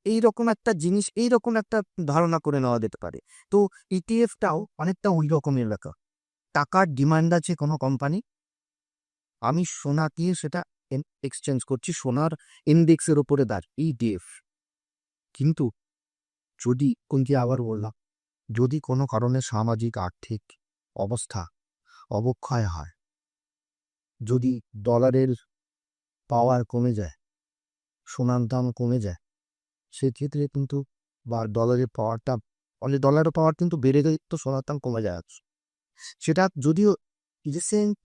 এইরকম একটা জিনিস, এইরকম একটা ধারণা করে নেওয়া যেতে পারে। তো ইটিএফটাও অনেকটা ওই রকমের লেখা, টাকার ডিমান্ড আছে কোনো কোম্পানি, আমি সোনা দিয়ে সেটা এক্সচেঞ্জ করছি, সোনার ইন্ডেক্সের উপরে দাঁড় ইটিএফ। কিন্তু যদি কোনটি আবার বললাম, যদি কোনো কারণে সামাজিক আর্থিক অবস্থা অবক্ষয় হয়, যদি ডলারের পাওয়ার কমে যায়, সোনার দাম কমে যায়, সেক্ষেত্রে কিন্তু, বা ডলারের পাওয়ারটা, অনেক ডলারের পাওয়ার কিন্তু বেড়ে গেলে তো সোনার দাম কমে যায়। সেটা যদিও রিসেন্ট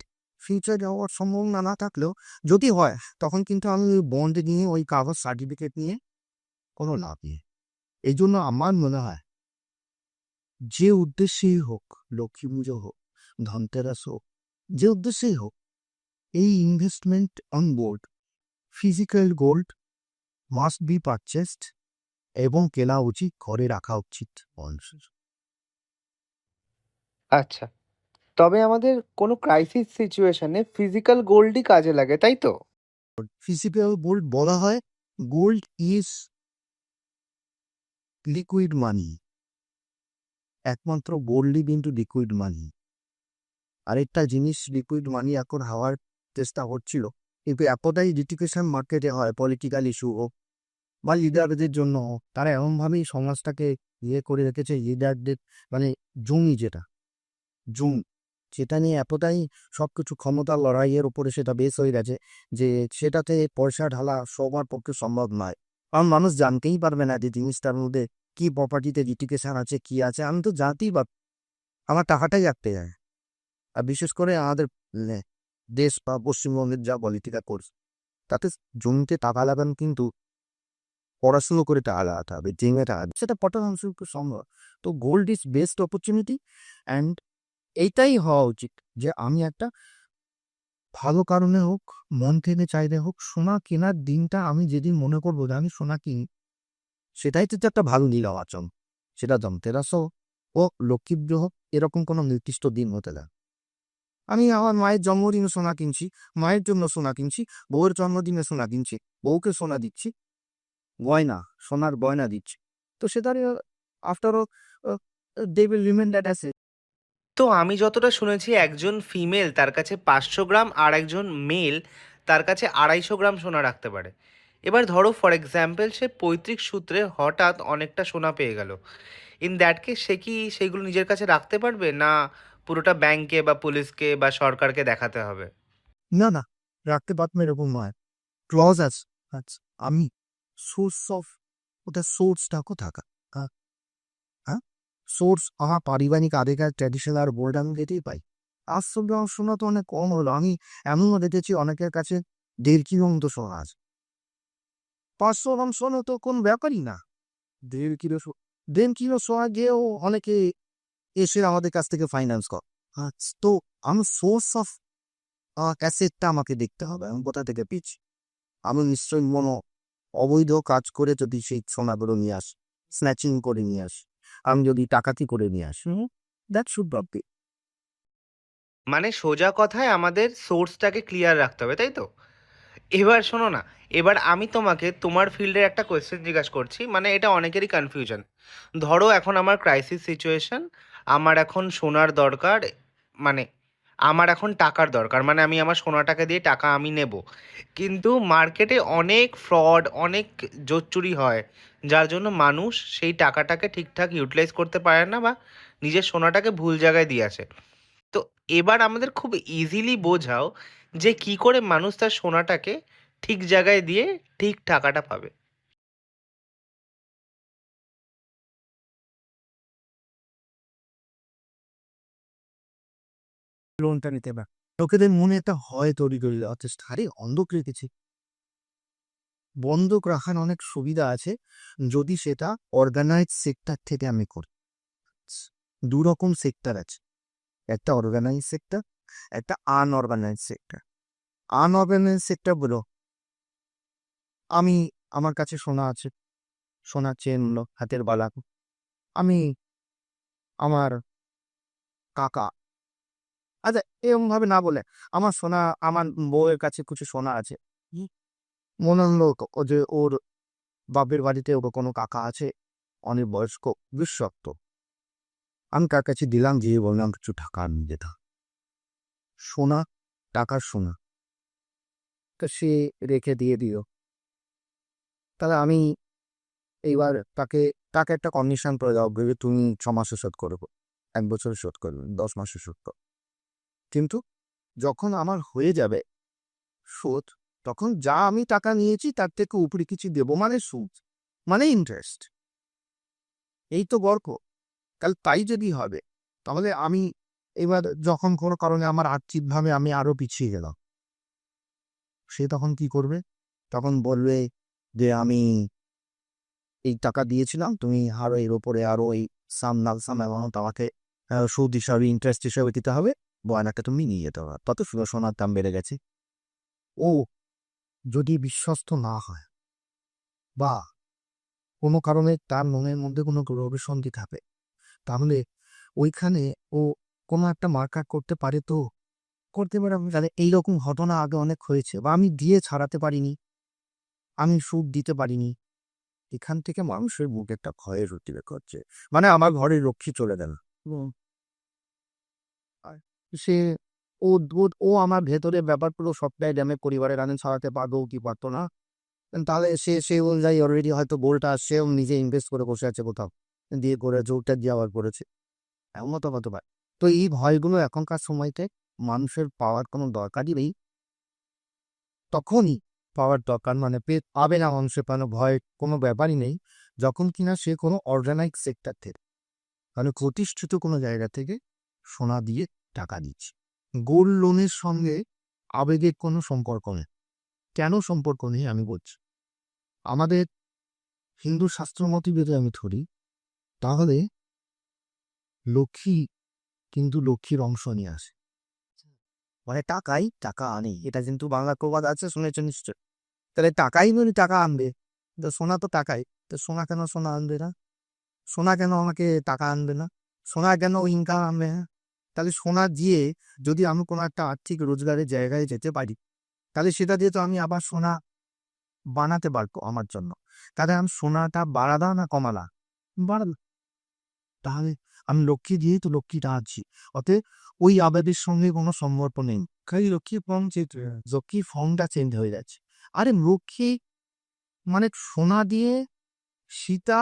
ফিউচারে হওয়ার সম্ভাবনা না থাকলেও যদি হয় তখন কিন্তু আমি ওই বন্ড নিয়ে ওই কাগজ সার্টিফিকেট নিয়ে কোনো লাভ নেই। এই জন্য আমার মনে হয় যে উদ্দেশ্যেই হোক, লক্ষ্মী পুজো হোক, ধনতেরাস হোক, যে উদ্দেশ্যেই হোক, এই investment on board physical gold must be purchased এবং কেনা উচিত, ঘরে রাখা উচিত মানুষের। আচ্ছা, তবে আমাদের কোনো ক্রাইসিস সিচুয়েশনে ফিজিক্যাল গোল্ডই কাজে লাগে, তাই তো? ফিজিক্যাল গোল্ড বলা হয় গোল্ড ইজ লিকুইড মানি, একমাত্র গোল্ডই কিন্তু লিকুইড মানি। আরেকটা জিনিস লিকুইড মানি এখন হওয়ার চেষ্টা হচ্ছিল, কিন্তু এতটাই লিটিগেশন মার্কেটে হয়, পলিটিক্যাল ইস্যু হোক বা লিডারদের জন্য হোক, তারা এমনভাবেই সমাজটাকে করে রেখেছে লিডারদের, মানে জমি জমি সেটা নিয়ে এতটাই সবকিছু ক্ষমতার লড়াইয়ের উপরে সেটা বেস হয়ে গেছে যে সেটাতে পয়সা ঢালা সবার পক্ষে সম্ভব নয়। কারণ মানুষ জানতেই পারবে না যে জিনিসটার মধ্যে কি প্রপার্টিতে লিটিগেশন আছে, কি আছে। আমি তো জানতেই পার, আমার টাকাটাই রাখতে যায়। আর বিশেষ করে আমাদের দেশ বা পশ্চিমবঙ্গের যা পলিটিক্যাল কোর্স, তাতে জমিতে টাকা লাগানো কিন্তু পড়াশুনো করে টাকা লাগাতে হবে, জেনে টাকা, সেটা কত অংশটুকু সম্ভব। তো gold is best opportunity, and এইটাই হওয়া উচিত যে আমি একটা ভালো কারণে হোক, মন থেকে চাইলে হোক, সোনা কেনার দিনটা আমি যেদিন মনে করবো যে আমি সোনা কিনি, সেটাই তো একটা ভালো নির্বাচন। সেটা ধনতেরাস হোক ও লক্ষ্মী পুজো হোক, এরকম কোনো নির্দিষ্ট দিন হতে দেয়। আমি আমার মায়ের জন্মদিনে সোনা কিনছি, মায়ের জন্য সোনা কিনছি, বউয়ের জন্মদিনে সোনা কিনছি, বউকে সোনা দিচ্ছি, গয়না, সোনার গয়না দিচ্ছি। তো সেটার after all they will remain that as. তো আমি যতটা শুনেছি একজন ফিমেল তার কাছে 500 গ্রাম আর একজন মেল তার কাছে 250 গ্রাম সোনা রাখতে পারে। এবার ধরো ফর এক্সাম্পল সে পৈতৃক সূত্রে হঠাৎ অনেকটা সোনা পেয়ে গেল, ইন দ্যাট কেস সে কি সেগুলো নিজের কাছে রাখতে পারবে, না পুরোটা ব্যাংকে বা পুলিশকে বা সরকারকে দেখাতে হবে? না, না, রাখতে পারবো এরকম নয়। ক্লজ আছে। আচ্ছা, আমি সোর্স অফ, ওটা সোর্সটা কোথাকার? হ্যাঁ, হ্যাঁ, সোর্স আমার পারিবারিক আগেকার ট্র্যাডিশনাল আর গোল্ড আমি যেতেই পাই। আসল সোনা তো অনেক কম হলো। আমি এমনও দেখেছি অনেকের কাছে 1.5 কিলো মতো সোনা আছে। 500 গ্রাম সোনা তো কোন ব্যাপারই না। 1.5 কিলো 1.5 কিলো সোনা গিয়েও অনেকে এসে আমাদের কাছ থেকে ফাইন্যান্স কর। আচ্ছা, তো আমি সোর্স অফ অ্যাসেটটা আমাকে দেখতে হবে, আমি কোথা থেকে পেয়েছি। আমি নিশ্চয়ই কোনো অবৈধ কাজ করে যদি সেই সোনাগুলো নিয়ে আসি, স্ন্যাচিং করে নিয়ে আসি, আমি যদি ডাকাতি করে নিয়ে আসি, দ্যাট শুড নট বি। মানে সোজা কথায় আমাদের সোর্সটাকে ক্লিয়ার রাখতে হবে, তাই তো? এবার শোনো না, এবার আমি তোমাকে তোমার ফিল্ডের একটা কোয়েশ্চেন জিজ্ঞাসা করছি, মানে এটা অনেকেরই কনফিউশন। ধরো এখন আমার ক্রাইসিস সিচুয়েশন, আমার এখন সোনার দরকার, মানে আমার এখন টাকার দরকার, মানে আমি আমার সোনাটাকে দিয়ে টাকা আমি নেব, কিন্তু মার্কেটে অনেক ফ্রড, অনেক জোচ্চুরি হয়, যার জন্য মানুষ সেই টাকাটাকে ঠিকঠাক ইউটিলাইজ করতে পারে না বা নিজের সোনাটাকে ভুল জায়গায় দিয়ে আসে। তো এবার আমাদের খুব ইজিলি বোঝাও যে কি করে মানুষ তার সোনাটাকে ঠিক জায়গায় দিয়ে ঠিক টাকাটা পাবে। লোনটা নিতে পারে, লোকেদের মনে একটা হয় তৈরি করে দেওয়া চেষ্টা। আরে অন্ধক রেখেছি, বন্ধক রাখার অনেক সুবিধা আছে যদি সেটা অর্গানাইজ সেক্টর থেকে আমি করি। দু রকম সেক্টর আছে, একটা অর্গানাইজ সেক্টর, একটা আনঅর্গানাইজ সেক্টর। আনঅর্গানাইজ সেক্টর বলো, আমি, আমার কাছে সোনা আছে, সোনার চেন হলো, হাতের বালা, আমি আমার কাকা, আচ্ছা এরকম ভাবে না বলে, আমার সোনা, আমার বউয়ের কাছে কিছু সোনা আছে, মনে হলো ও যে ওর বাপের বাড়িতে ওর কোনো কাকা আছে অনেক বয়স্ক, বিশ্বস্ত, আমি কার কাছে দিলাম, দিয়ে বললাম কিছু টাকা নিয়ে যেতে হবে। সোনা, টাকার সোনা, তা সে রেখে দিয়ে দিল। তাহলে আমি এইবার তাকে, তাকে একটা কন্ডিশন করে দাও, ভেবে তুমি 6 মাসে শোধ করবো, 1 বছরে শোধ করবে, 10 মাসে শোধ করো। কিন্তু যখন আমার হয়ে যাবে শোধ, তখন যা আমি টাকা নিয়েছি তার থেকে উপরে কিছু দেবো, মানে সুদ, মানে ইন্টারেস্ট। এই তো গল্প। তাহলে তাই যদি হবে, তাহলে আমি এবার যখন কোনো কারণে আমার আর্থিকভাবে আমি আরো পিছিয়ে গেলাম, সে তখন কি করবে? তখন বলবে যে আমি এই টাকা দিয়েছিলাম, তুমি আরো এর উপরে আরো এই সাম অ্যামাউন্ট আমাকে সুদ হিসাবে ইন্টারেস্ট হিসাবে দিতে হবে, গয়নাটা তুমি নিয়ে যেতে হবে। তত সোনার দাম বেড়ে গেছে। ও যদি বিশ্বস্ত না হয় বা কোনো কারণে তার মনের মধ্যে কোনো অভিসন্ধি থাকে, তাহলে ওইখানে ও কোনো একটা মার্কার করতে পারে তো, করতে পারে। আমি তাহলে এইরকম ঘটনা আগে অনেক হয়েছে, বা আমি দিয়ে ছাড়াতে পারিনি, আমি সুদ দিতে পারিনি। এখান থেকে মানুষের বুকে একটা ভয়ের উদ্রেক হচ্ছে, মানে আমার ঘরে লক্ষ্মী চলে গেল। আর সে অদ্ভুত, ও আমার ভেতরে ব্যাপারগুলো সবটাই ড্যামে পরিবারের রানে ছাড়াতে পারবো কি পারতো না। তাহলে সে অনুযায়ী অলরেডি হয়তো গোলটা সেও নিজে ইনভেস্ট করে বসে আছে কোথাও, দিয়ে করে জোরটা দিয়ে আবার করেছে, এমন তো হতে পারে। তো এই ভয়গুলো এখনকার সময়তে মানুষের পাওয়ার কোনো দরকারই নেই। তখনই পাওয়ার দরকার, মানে পাবে না মানুষের পানো ভয় কোনো ব্যাপারই নেই, যখন কিনা সে কোনো অর্গানাইজ সেক্টর থেকে, মানে প্রতিষ্ঠিত কোনো জায়গা থেকে সোনা দিয়ে টাকা দিচ্ছে। গোল্ড লোনের সঙ্গে আবেগের কোনো সম্পর্ক নেই। কেন সম্পর্ক নেই আমি বলছি। আমাদের হিন্দু শাস্ত্রমতে যদি আমি ধরি, তাহলে লক্ষ্মী কিন্তু লক্ষ্মীর অংশ নিয়ে আসে, মানে টাকাই টাকা আনে, এটা কিন্তু বাংলা প্রবাদ আছে, শুনেছ নিশ্চয়। তাহলে টাকাই যদি টাকা আনবে, তো সোনা তো টাকাই, তো সোনা কেন সোনা আনবে না? সোনা কেন আমাকে টাকা আনবে না? সোনা কেন ইনকাম আনবে না? তাহলে সোনা দিয়ে যদি আমি কোনো একটা আর্থিক রোজগারের জায়গায় যেতে পারি, তাহলে সেটা দিয়ে তো আমি আবার সোনা বানাতে পারবো আমার জন্য। তাহলে আমি সোনাটা বাড়ালা না কমালা? বাড়ালা। তাহলে আমি লক্ষ্মী দিয়েই তো লক্ষ্মীটা আনছি, অতএব ওই আবেগের সঙ্গে কোনো সম্পর্ক নেই। খালি লক্ষ্মী ফর্ম চেঞ্জ হয়ে যাচ্ছে, লক্ষ্মী ফর্মটা চেঞ্জ হয়ে যাচ্ছে। আরে লক্ষ্মী মানে সোনা দিয়ে সীতা,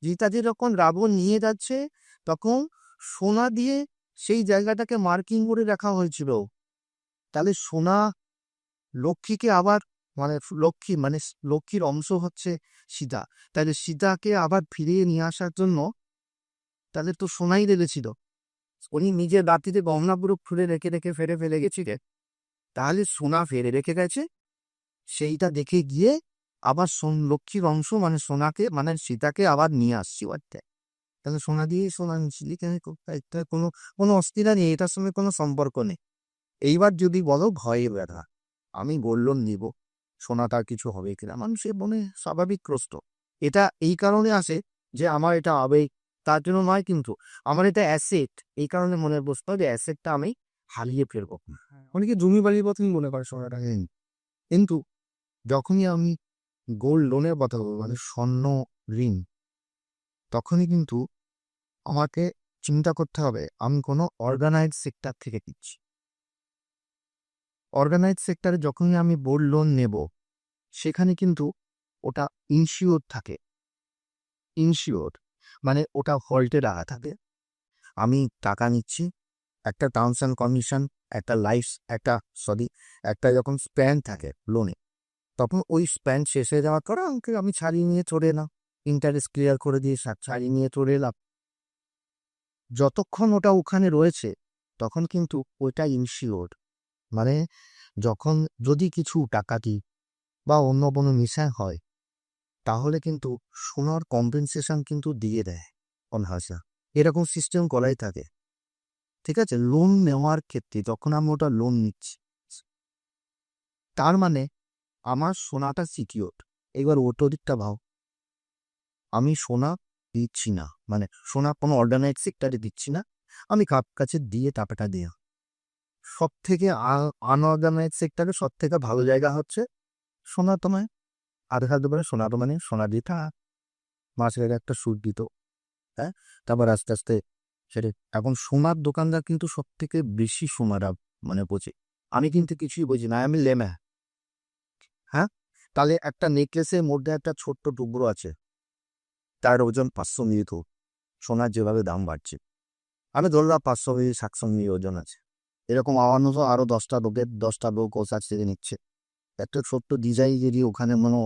যে যখন রাবণ নিয়ে যাচ্ছে, তখন সোনা দিয়ে সেই জায়গাটাকে মার্কিং করে রাখা হয়েছিল। তাহলে সোনা লক্ষ্মীকে আবার, মানে লক্ষ্মী মানে লক্ষ্মীর অংশ হচ্ছে সীতা, তাহলে সীতাকে আবার ফিরিয়ে নিয়ে আসার জন্য তাহলে তো সোনাই রেখেছিল। উনি নিজের রাত্রিতে গহনা পুরো খুলে রেখে রেখে ফেরে ফেলে গেছিলেন, তাহলে সোনা ফেরে রেখে গেছে। সেইটা দেখে গিয়ে আবার লক্ষ্মীর অংশ মানে সোনাকে মানে সীতাকে আবার নিয়ে আসছি অর্থে। তাহলে সোনা দিয়েই সোনা নিচ্ছিলি কেন? এটা কোনো কোনো অস্থিরতা নেই, এটার সঙ্গে কোনো সম্পর্ক নেই। এইবার যদি বলো ভয়ে ব্যথা, আমি গোল্ড নিব, সোনা তার কিছু হবে কিনা, মানুষের মনে স্বাভাবিক প্রশ্ন। এটা এই কারণে আসে যে আমার এটা আবেগ, তার জন্য নয়, কিন্তু আমার এটা অ্যাসেট, এই কারণে মনের প্রশ্ন যে অ্যাসেটটা আমি হারিয়ে ফেলবো। অনেকে জমি বাড়ির মতন মনে করে সোনাটা। কিন্তু যখনই আমি গোল্ড লোনের কথা বলবো, মানে স্বর্ণ ঋণ, তখনই কিন্তু আমাকে চিন্তা করতে হবে আমি কোনো অর্গানাইজ সেক্টর থেকে দিচ্ছি। অর্গানাইজ সেক্টরে যখনই আমি গোল্ড লোন নেব, সেখানে কিন্তু ওটা ইনশিওর থাকে। ইনশিওর মানে ওটা হল্টে রাখা থাকে। আমি টাকা নিচ্ছি, একটা টার্মস অ্যান্ড কন্ডিশন, একটা লাইফ, একটা যখন স্প্যান থাকে লোনে, তখন ওই স্প্যান শেষ হয়ে যাওয়ার পরে আমাকে আমি ছাড়িয়ে নিয়ে চলে এলাম, ইন্টারেস্ট ক্লিয়ার করে দিয়ে ছাড়িয়ে নিয়ে চলে এলাম। যতক্ষণ ওটা ওখানে রয়েছে তখন কিন্তু ওইটা ইনশিওর, মানে যখন যদি কিছু ডাকাতি বা অন্য কোনো মিশন হয়, তাহলে কিন্তু সোনার কম্পেনসেশন কিন্তু দিয়ে দেয় অনহাসা, এরকম সিস্টেম করাই থাকে। ঠিক আছে, লোন নেওয়ার ক্ষেত্রে যখন আমি ওটা লোন নিচ্ছি, তার মানে আমার সোনাটা সিকিওর। এবার ওটো দিকটা ভাও, আমি সোনা দিচ্ছি না, মানে সোনা কোনো অর্গানাইজ সেক্টরে দিচ্ছি না, আমি কাছে দিয়ে টাকাটা দেওয়া। সব থেকে আনঅর্গানাইজ সেক্টরে সব থেকে ভালো জায়গা হচ্ছে সোনা। তোমায় আধা হাতে পারে সোনা, তো মানে সোনা দিতে মাসের একটা সুদ দিত, হ্যাঁ, তারপর আস্তে আস্তে সেটা। এখন সোনার দোকানদার কিন্তু সব থেকে বেশি সোনারা মানে বোঝে, আমি কিন্তু কিছুই বুঝি না, আমি লেমা। হ্যাঁ, তাহলে একটা নেকলেসের মধ্যে একটা ছোট্ট টুকরো আছে, তার ওজন 500 মিলি, তো সোনার যেভাবে দাম বাড়ছে, আমি ধরলাম 500 মিলি 700 মিলি ওজন আছে। এরকম আমার মতো আরো 10টা লোক ও চার্জে নিচ্ছে। একটা ছোট্ট ডিজাইন যদি ওখানে মনে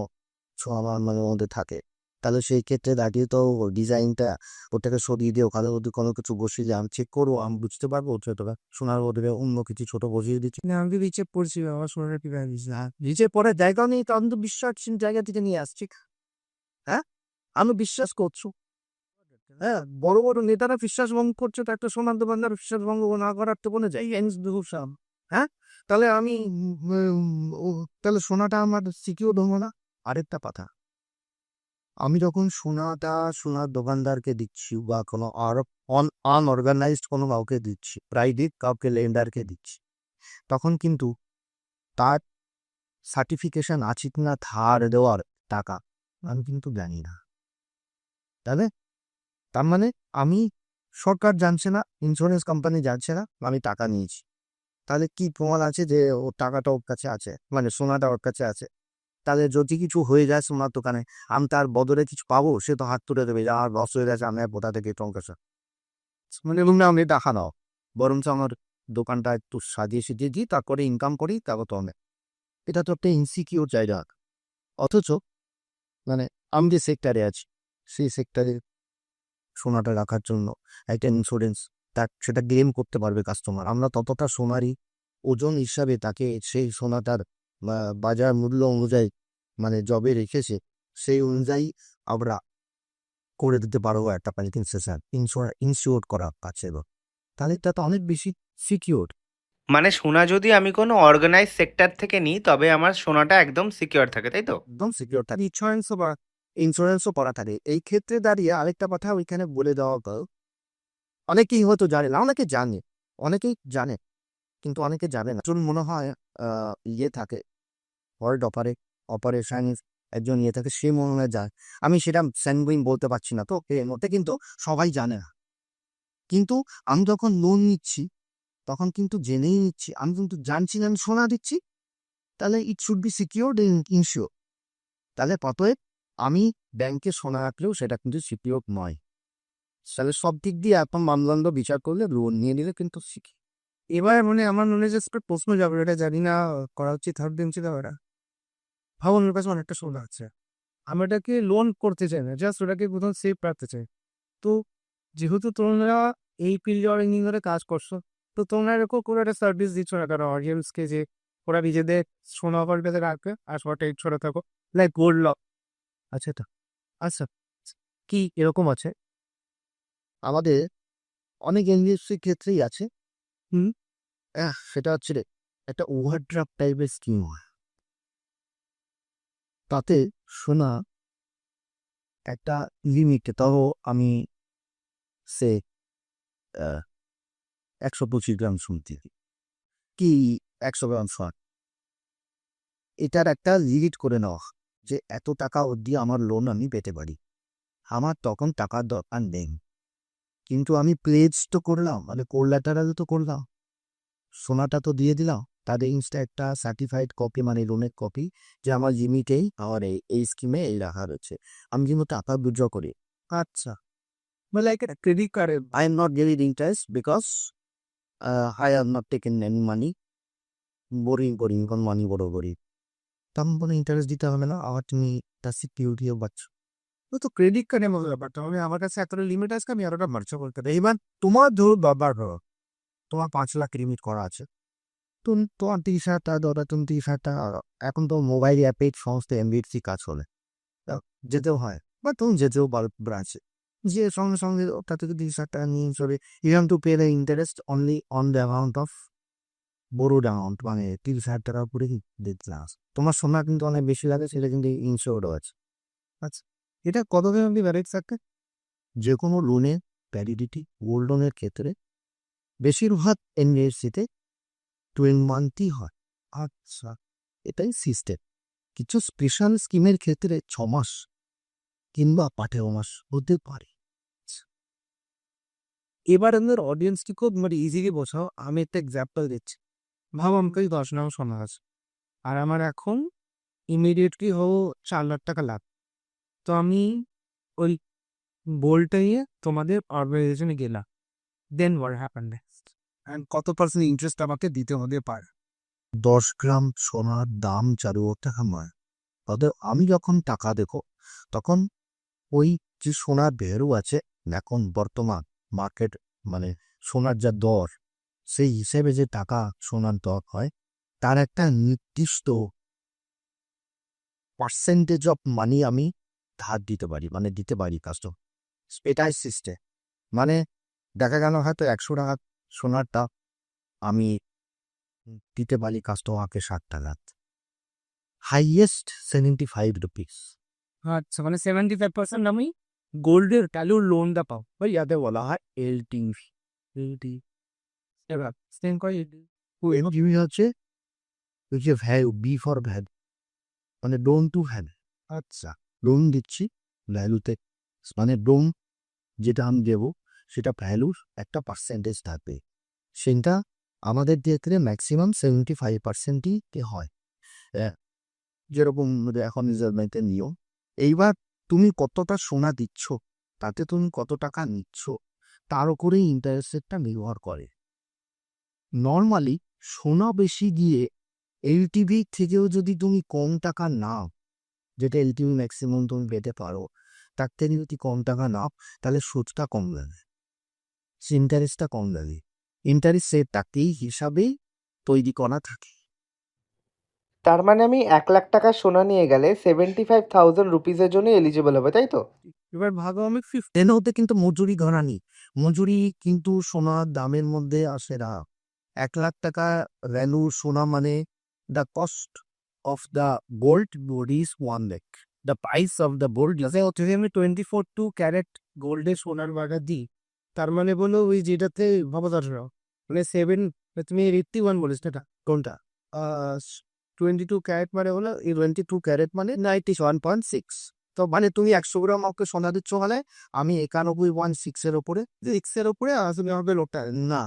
আমার মধ্যে থাকে, তাহলে সেই ক্ষেত্রে দাঁড়িয়ে তো ডিজাইনটা ওটাকে সরিয়ে দিয়ে ওখানে যদি কোনো কিছু বসিয়ে দিয়ে আমি চেক করবো, আমি বুঝতে পারবো যে তোরা সোনার বদলে অন্য কিছু ছোট বসিয়ে দিচ্ছি। না, আমি রিচে পড়ছি বাবা, সোনার কি ভ্যালিস না রিচে পড়ার জায়গাও নেই, তখন তো বিশ্বাসহীন জায়গা থেকে নিয়ে আসছি। হ্যাঁ, আমি বিশ্বাস করছো? হ্যাঁ, বড় বড় নেতারা বিশ্বাস ভঙ্গ করছে, তো একটা সোনার দোকানদার বিশ্বাস ভঙ্গ না করার তো কোনো যাই হ্যাঁ, তাহলে আমি তাহলে সোনাটা আমার সিকিউর হবো না। আরেকটা কথা, আমি যখন সোনার দোকানদারকে দিচ্ছি বা কোনো আর আনঅর্গানাইজড কোনো কাউকে দিচ্ছি, প্রাইভেট কাউকে লেন্ডারকে দিচ্ছি, তখন কিন্তু তার সার্টিফিকেশন আছে কিনা ধার দেওয়ার টাকা আমি কিন্তু জানি না। তাহলে তার মানে আমি, সরকার জানছে না, ইন্স্যুরেন্স কোম্পানি জানছে না আমি টাকা নিয়েছি। তাহলে কি প্রমাণ আছে যে ও টাকাটা ওর কাছে আছে, মানে সোনাটা ওর কাছে আছে? তাহলে যদি কিছু হয়ে যায় সোনার দোকানে, আমি তার বদলে কিছু পাবো? সে তো হাত তুলে দেবে যে আমার লস হয়ে গেছে, আমি আর কোথা থেকে টঙ্কা মানে না, আমি টাকা নাও, বরঞ্চ আমার দোকানটা একটু সাজিয়ে সিজিয়ে দিই, তারপরে ইনকাম করি, তারপর তো অনেক। এটা তো একটা ইনসিকিউর জায়গা। অথচ মানে আমি যে সেক্টরে আছি, সেই সেক্টরে সোনাটা রাখার জন্য একটা ইন্স্যুরেন্স, তার সেটা ক্লেম করতে পারবে কাস্টমার। আমরা ততটা সোনারই ওজন হিসাবে তাকে সেই সোনাটার বাজার মূল্য অনুযায়ী মানে জবে রেখেছে, সেই অনুযায়ী আমরা করে দিতে পারবো একটা কনসেশন, ইনশিওর করা কাছে। তাহলে এটা তো অনেক বেশি সিকিউর, মানে সোনা যদি আমি কোনো অর্গানাইজ সেক্টর থেকে নিই তবে আমার সোনাটা একদম সিকিউর থাকে, তাই তো? একদম সিকিউর থাকে। ইন্স্যুরেন্সও করা থাকে। এই ক্ষেত্রে দাঁড়িয়ে আরেকটা কথা ওইখানে বলে দেওয়া হতো, অনেকেই হয়তো জানে না, অনেকেই জানে কিন্তু অনেকে জানে না। একজন মনে হয় ইয়ে থাকে, ওয়ার্ল্ড অপারেশন একজন ইয়ে থাকে, সে মনে হয় যায়। আমি সেটা স্যানগুইন বলতে পারছি না তো এর মধ্যে, কিন্তু সবাই জানে না। কিন্তু আমি যখন লোন নিচ্ছি তখন কিন্তু জেনেই নিচ্ছি, আমি কিন্তু জানছি না আমি সোনা দিচ্ছি, তাহলে it should be secured ensure. তাহলে অতএব আমি ব্যাংকে সোনা রাখলেও সেটা কিন্তু সিকিউর নয়। তাহলে সব দিক দিয়ে এখন মানদণ্ড বিচার করলে লোন নিয়ে নিলে কিন্তু শিখি। এবার আমার মনে যে প্রশ্ন যাবে, এটা জানি না করা উচিত, থার্ড দিন ছিল ওরা। ভাবুন, ওর কাছে অনেকটা সোনা আছে, আমি এটাকে লোন করতে চাই না, জাস্ট ওটাকে কোথাও সেভ রাখতে চাই। তো যেহেতু তোমরা এই ফিল্ডে অনেকদিন ধরে কাজ করছো, তো তোমরা এরকম করে একটা সার্ভিস দিচ্ছ না কারণ অডিয়েন্সকে, যে ওরা নিজেদের সোনা গল্পেতে রাখবে আর সবাই ছড়ে থাকো, লাইক গোল্ড লক। আচ্ছা, তো আচ্ছা, কি এরকম আছে? আমাদের অনেক এনবিএফসির ক্ষেত্রেই আছে। হুম। সেটা হচ্ছে রে, একটা ওভারড্রাফট টাইপের স্কিম হয়, তাতে সোনা একটা লিমিটে, তাও আমি সে 125 গ্রাম শুনতে কি 100 গ্রাম সোনা, এটার একটা লিমিট করে নেওয়া হয় যে এত টাকা অবধি আমার লোন আমি পেতে পারি। আমার তখন টাকার দরকার নেই, কিন্তু আমি প্লেজ তো করলাম, মানে কোল্যাটারাল তো করলাম, সোনাটা তো দিয়ে দিলাম, তাদের ইনস্টা একটা সার্টিফাইড কপি, মানে লোনের কপি, যে আমার লিমিটেই আমার এই স্কিমে এই রাখা রয়েছে, আমি কিন্তু টাকা উইথড্র করি। আচ্ছা, লাইক ক্রেডিট কার্ডে। I am not giving interest because I have not taken any money, boring কোন মানি বড় করি, তেমন কোনো ইন্টারেস্ট দিতে হবে না, আবার তুমি তার সিকিউরিটিও পাচ্ছ। তো ক্রেডিট কার্ডে মতো ব্যাপারটা হবে, আমার কাছে এতটা লিমিট আছে, আমি এতটা খরচা করতে পারি। এবার তোমার ধরো বাবার তোমার 5 লাখ লিমিট করা আছে, তুমি তোমার 30,000 টাকা দরকার, তুমি 30,000 টাকা, এখন তো মোবাইল অ্যাপে সমস্ত এমবিএফসি কাজ চলে, যেতেও হয় বা তুমি যেতেও পারো ব্রাঞ্চে, যে সঙ্গে সঙ্গে ওটা থেকে 30,000 টাকা নিয়ে চলে। You have to pay the interest only on the amount of borrowed amount, মানে 30,000 টাকার উপরে দিতে আসে। তোমার সোনা কিন্তু অনেক বেশি লাগে, সেটা কিন্তু ইনশিওরও আছে। আচ্ছা, এটা কতদিন অব্দি ভ্যালিড থাকে? যে কোনো লোনের ভ্যালিডিটি গোল্ড লোনের ক্ষেত্রে বেশিরভাগ এনবিএফসিতে 12 মান্থই হয়। আচ্ছা, এটাই সিস্টেম। কিছু স্পেশাল স্কিমের ক্ষেত্রে 6 মাস কিংবা 18 মাস হতে পারে। এবার আমাদের অডিয়েন্সকে খুব ইজিলি বোঝাও। আমি একটা এক্সাম্পল দিচ্ছি। ভাবো আমার কাছে 10 লাখ সোনা আছে, আর আমার এখন ইমিডিয়েটলি 4 লাখ টাকা লাভ। তো আমি ওই বোল্টটা নিয়ে তোমাদের অর্গানাইজেশনে গেলাম, দেন হোয়াট হ্যাপেন নেক্সট, অ্যান্ড কত পার্সেন্ট ইন্টারেস্ট আমাকে দিতে হতে পারে? 10 গ্রাম সোনার দাম 4 টাকা নয়, তবে আমি যখন টাকা দেখো তখন ওই যে সোনার ভ্যালু আছে এখন বর্তমান মার্কেট মানে সোনার যা দর, সেই হিসেবে যে টাকা সোনার দর হয় তার একটা নির্দিষ্ট পার্সেন্টেজ অফ মানি আমি ধার দিতে পারি, মানে দিতে পারি কাস্টম। এটাই সিস্টেম। মানে দেখা গেল হয়তো 100 টাকা সোনারটা আমি দিতে পারি কাস্টমারকে 60 টাকা, হাইয়েস্ট 75 রুপিস। আচ্ছা, মানে 75% আমি গোল্ডের ভ্যালুর লোনটা পাও। বা ইয়াতে বলা হয় এলটিভি। এবার সেম করে এলটিভি হচ্ছে ওই যে ভ্যালু, বি ফর ভ্যালু, মানে লোন টু ভ্যালু। আচ্ছা, লোন দিচ্ছি ভ্যালুতে, মানে লোন যেটা আমি দেবো সেটা ভ্যালুর একটা পার্সেন্টেজ থাকবে। সেটা আমাদের ক্ষেত্রে ম্যাক্সিমাম 75%ই হয়। যেরকম এখন রিজার্ভ ব্যাংকের নিয়ম। এইবার তুমি কতটা সোনা দিচ্ছ, তাতে তুমি কত টাকা নিচ্ছ, তার উপরেই ইন্টারেস্ট রেটটা নির্ভর করে। নর্মালি সোনা বেশি দিয়ে এলটিভি থেকেও যদি তুমি কম টাকা নাও, যেটা এলটিভি ম্যাক্সিমাম তুমি পেতে পারো, তার থেকে যদি কম টাকা নাও তাহলে সুদটা কম লাগে, ইন্টারেস্টটা কম লাগে। ইন্টারেস্ট সেটটাকেই হিসাবেই তৈরি করা থাকে। তার মানে আমি 1 লাখ টাকার সোনা নিয়ে গেলে 75,000 রুপিসের জন্য এলিজিবল হবে, তাই তো? এবার ভাগো আমি 50। এর মধ্যে কিন্তু মজুরি ধরা নেই। মজুরি কিন্তু সোনার দামের মধ্যে আসে না। 1 লাখ টাকা ভ্যালু সোনা মানে the cost of the gold is 1 lakh. The price of the gold যদি আমি 24 ক্যারেট গোল্ডের সোনার বাজার দিই, তার মানে বলো ওই যেটাতে ভাবো 10 মানে 7, তুমি 81 বলিস না কোনটা? 22 ক্যারেট মানে হলো 22 ক্যারেট মানে 91.6। তো মানে তুমি 100 গ্রাম আমাকে সোনা দিচ্ছ হলে আমি 91.6 এর ওপরে 6 এর উপরে আসলে হবে লোকটা। না,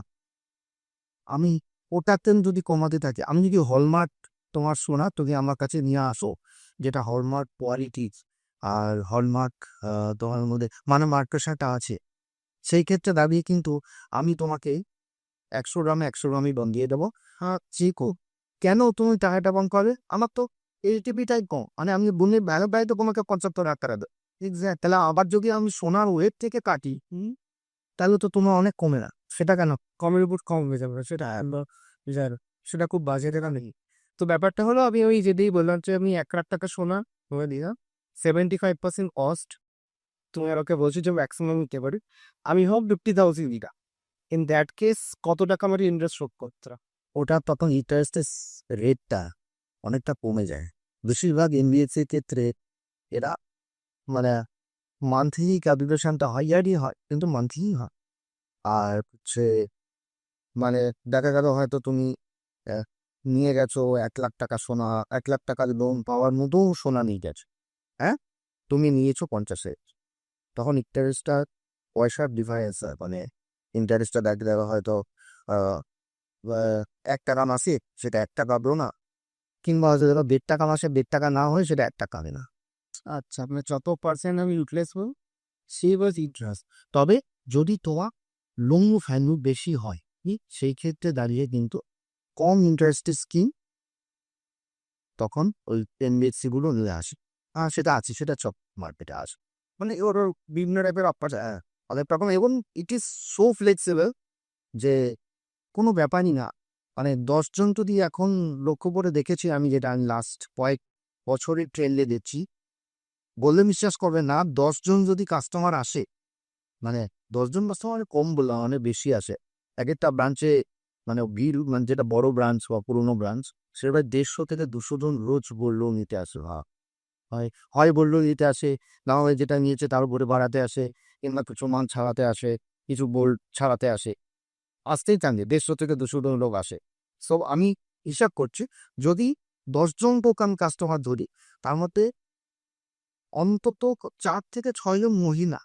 আমি ওটাতে যদি কমাতে থাকি, আমি যদি হলমার্ক তোমার সোনা তুমি আমার কাছে নিয়ে আসো, যেটা হলমার্ক কোয়ালিটি আর হলমার্ক তোমার মধ্যে মানে মার্কের সাথে আছে, সেই ক্ষেত্রে দাঁড়িয়ে কিন্তু আমি তোমাকে 100 গ্রামে 100 গ্রামই বন দিয়ে দেবো। হ্যাঁ, চিকো, কেন তুমি টাকাটা বন করবে? আমার তো এলটিভিটাই কম, মানে আমি বুনের বেলা বেলায় তো তোমাকে 75 টাকা দেবো। এক্সাক্ট। তাহলে আবার যদি আমি সোনার ওয়েট থেকে কাটি, তাহলে তো তোমার অনেক কমে না। সেটা কেন? কমের উপর কম হয়ে যাবে, সেটা সেটা খুব বাজে টাকা নেই। তো ব্যাপারটা হলো আমি ওই যেদিই বললাম যে আমি 1 লাখ টাকা সোনা হয়ে দিলাম, 75% কস্ট, তুমি আর ওকে বলছি যে ম্যাক্সিমাম নিতে পারি, আমি হোক 50,000 দিটা। ইন দ্যাট কেস কত টাকা আমার ইন্টারেস্ট শোধ করতে হবে? ওটা তখন ইন্টারেস্টের রেটটা অনেকটা কমে যায়। বেশিরভাগ এনবিএফসির ক্ষেত্রে এরা মানে মান্থলি ক্যালকুলেশনটা হয়, ইয়ারই হয় কিন্তু মান্থলি হয়। আর হচ্ছে মানে দেখা গেল হয়তো তুমি আহ, নিয়ে গেছো 1 লাখ টাকা সোনা, 1 লাখ টাকার লোন পাওয়ার মতো সোনা নিয়ে গেছো, হ্যাঁ, তুমি নিয়েছো 50-এর, তখন ইন্টারেস্টটা পয়সার ডিফারেন্স হয়, মানে ইন্টারেস্টটা দেখা গেল হয়তো আহ, 1 টাকা মাসে সেটা 1 টাকা পাবো না, কিংবা হয়তো ধরো 1.5 টাকা মাসে 1.5 টাকা না হয় সেটা 1 টাকা হবে না। আচ্ছা, মানে যত পার্সেন্ট আমি ইউটিলাইজ করবো সেই বাস ইন্টারেস্ট। তবে যদি তোমার লোন ভ্যালু বেশি হয় সেই ক্ষেত্রে দাঁড়িয়ে কিন্তু কম ইন্টারেস্টের স্কিম তখন ওই এনবিএফসি গুলো নিয়ে আসে। সেটা আছে, সেটা সব মার্কেটে আসে, মানে ওর ওর বিভিন্ন টাইপের অফার অনেক রকম, এবং ইট ইজ সো ফ্লেক্সিবল যে কোনো ব্যাপারই না। মানে 10 জন যদি এখন লক্ষ্য করে দেখেছি আমি, যেটা আমি লাস্ট কয়েক বছরের ট্রেন্ডে দেখছি, বললে বিশ্বাস করবে না, 10 জন যদি কাস্টমার আসে, মানে 10 জন কাস্টমার কম বললাম, মানে বেশি আসে এক একটা ব্রাঞ্চে, মানে ভিড়, মানে যেটা বড় ব্রাঞ্চ বা পুরোনো ব্রাঞ্চ, সেটা 150 থেকে 200 জন রোজ বললেও নিতে আসে। হয় হয় বললেও নিতে আসে, না হয় যেটা নিয়েছে তার উপরে বাড়াতে আসে, কিংবা কিছু মাল ছাড়াতে আসে, কিছু বোল্ড ছাড়াতে আসে, আসতেই চান্দি 150 থেকে 200 জন লোক আসে। সো আমি হিসাব করছি, যদি 10 জন দোকান কাস্টমার ধরি, তার মধ্যে অন্তত 4 থেকে 6 জন মহিলা।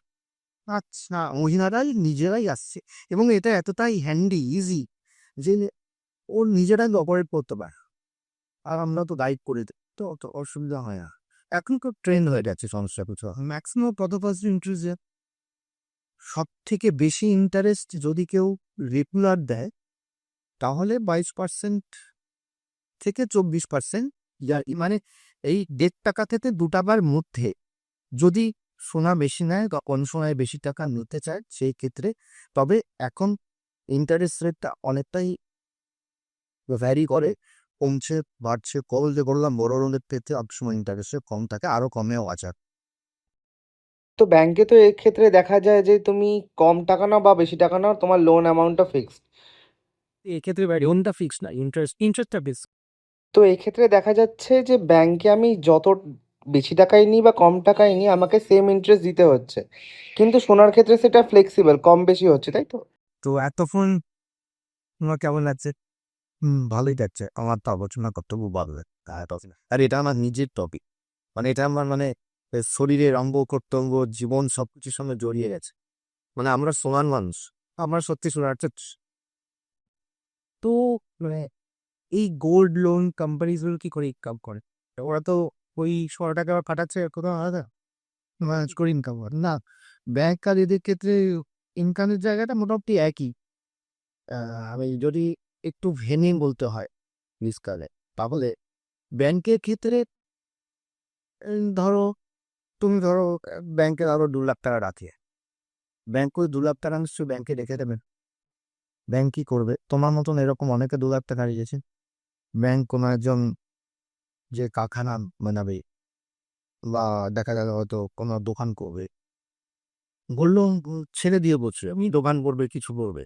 আচ্ছা, মহিলারাই নিজেরাই আসছে, এবং এটা এতটাই হ্যান্ডি ইজি যে ওর নিজেরাই অপারেট করতে পারে, আর আমরা তো গাইড করে দিই, তো অত অসুবিধা হয় না। এখন তো ট্রেন্ড হয়ে গেছে, সমস্যা কিছু হয় না। ম্যাক্সিমাম কত পার্সেন্ট ইন্টারেস্ট? সব থেকে বেশি ইন্টারেস্ট যদি কেউ রেগুলার দেয় তাহলে 22% থেকে 24%, মানে এই 1.5 টাকা থেকে 2 টাকার মধ্যে যদি সোনা বেশি নেয় বা কোন সময় বেশি টাকা নিতে চায় সেই ক্ষেত্রে। তবে এখন ইন্টারেস্ট রেটটা অনেকটাই ভ্যারি করে, কমছে বাড়ছে। কল যে বললাম বড় লোনের ক্ষেত্রে অনেক সময় ইন্টারেস্ট রেট কম থাকে, আরও কমেও আছে। তো ব্যাংকে তো এক্ষেত্রে দেখা যায় যে তুমি কম টাকা নাও বা বেশি টাকা নাও, তোমার লোন অ্যামাউন্টটা ফিক্সড। এক্ষেত্রে লোনটা ফিক্স না, ইন্টারেস্টটা বেশি। তো এক্ষেত্রে দেখা যাচ্ছে যে ব্যাংকে আমি যত বেশি টাকায় নিই বা কম টাকায় নিই আমাকে সেম ইন্টারেস্ট দিতে হচ্ছে, কিন্তু সোনার ক্ষেত্রে সেটা ফ্লেক্সিবল, কম বেশি হচ্ছে, তাই তো? তো এতক্ষণ তোমার কেমন লাগছে? ভালোই যাচ্ছে, আমার তো আলোচনা কর্তব্য বাড়বে। আর এটা আমার নিজের টপিক, মানে এটা আমার মানে শরীরের অঙ্গ প্রত্যঙ্গ জীবন সবকিছুর সঙ্গে জড়িয়ে গেছে। মানে আমরা সমান মানুষ, আমরা সত্যি শোনার তো মানে এই গোল্ড লোন কোম্পানিগুলো কি করে ইনকাম করে? ওরা তো ওই 100 টাকা কাটাচ্ছে কোথাও আলাদা। ম্যানেজ করে ইনকাম করে না। ব্যাংক আর এদের ক্ষেত্রে ইনকামের জায়গাটা মোটামুটি একই। আমি যদি একটু ভেঙে বলতে হয় রিস্কালে, তাহলে ব্যাংকের ক্ষেত্রে ধরো তুমি ধরো ব্যাংকে আরো 2 লাখ টাকা রাখে, ব্যাংক ওই 2 লাখ টাকা নিশ্চয়ই ব্যাংকে রেখে দেবে। ব্যাংক কি করবে? তোমার মতন এরকম অনেকে 2 লাখ টাকা রেখেছে। ব্যাংক কোনো একজন যে কারখানা বানাবে বা দেখা গেল হয়তো কোনো দোকান করবে, বললো ছেড়ে দিয়ে বলছে আমি দোকান করবে কিছু করবে,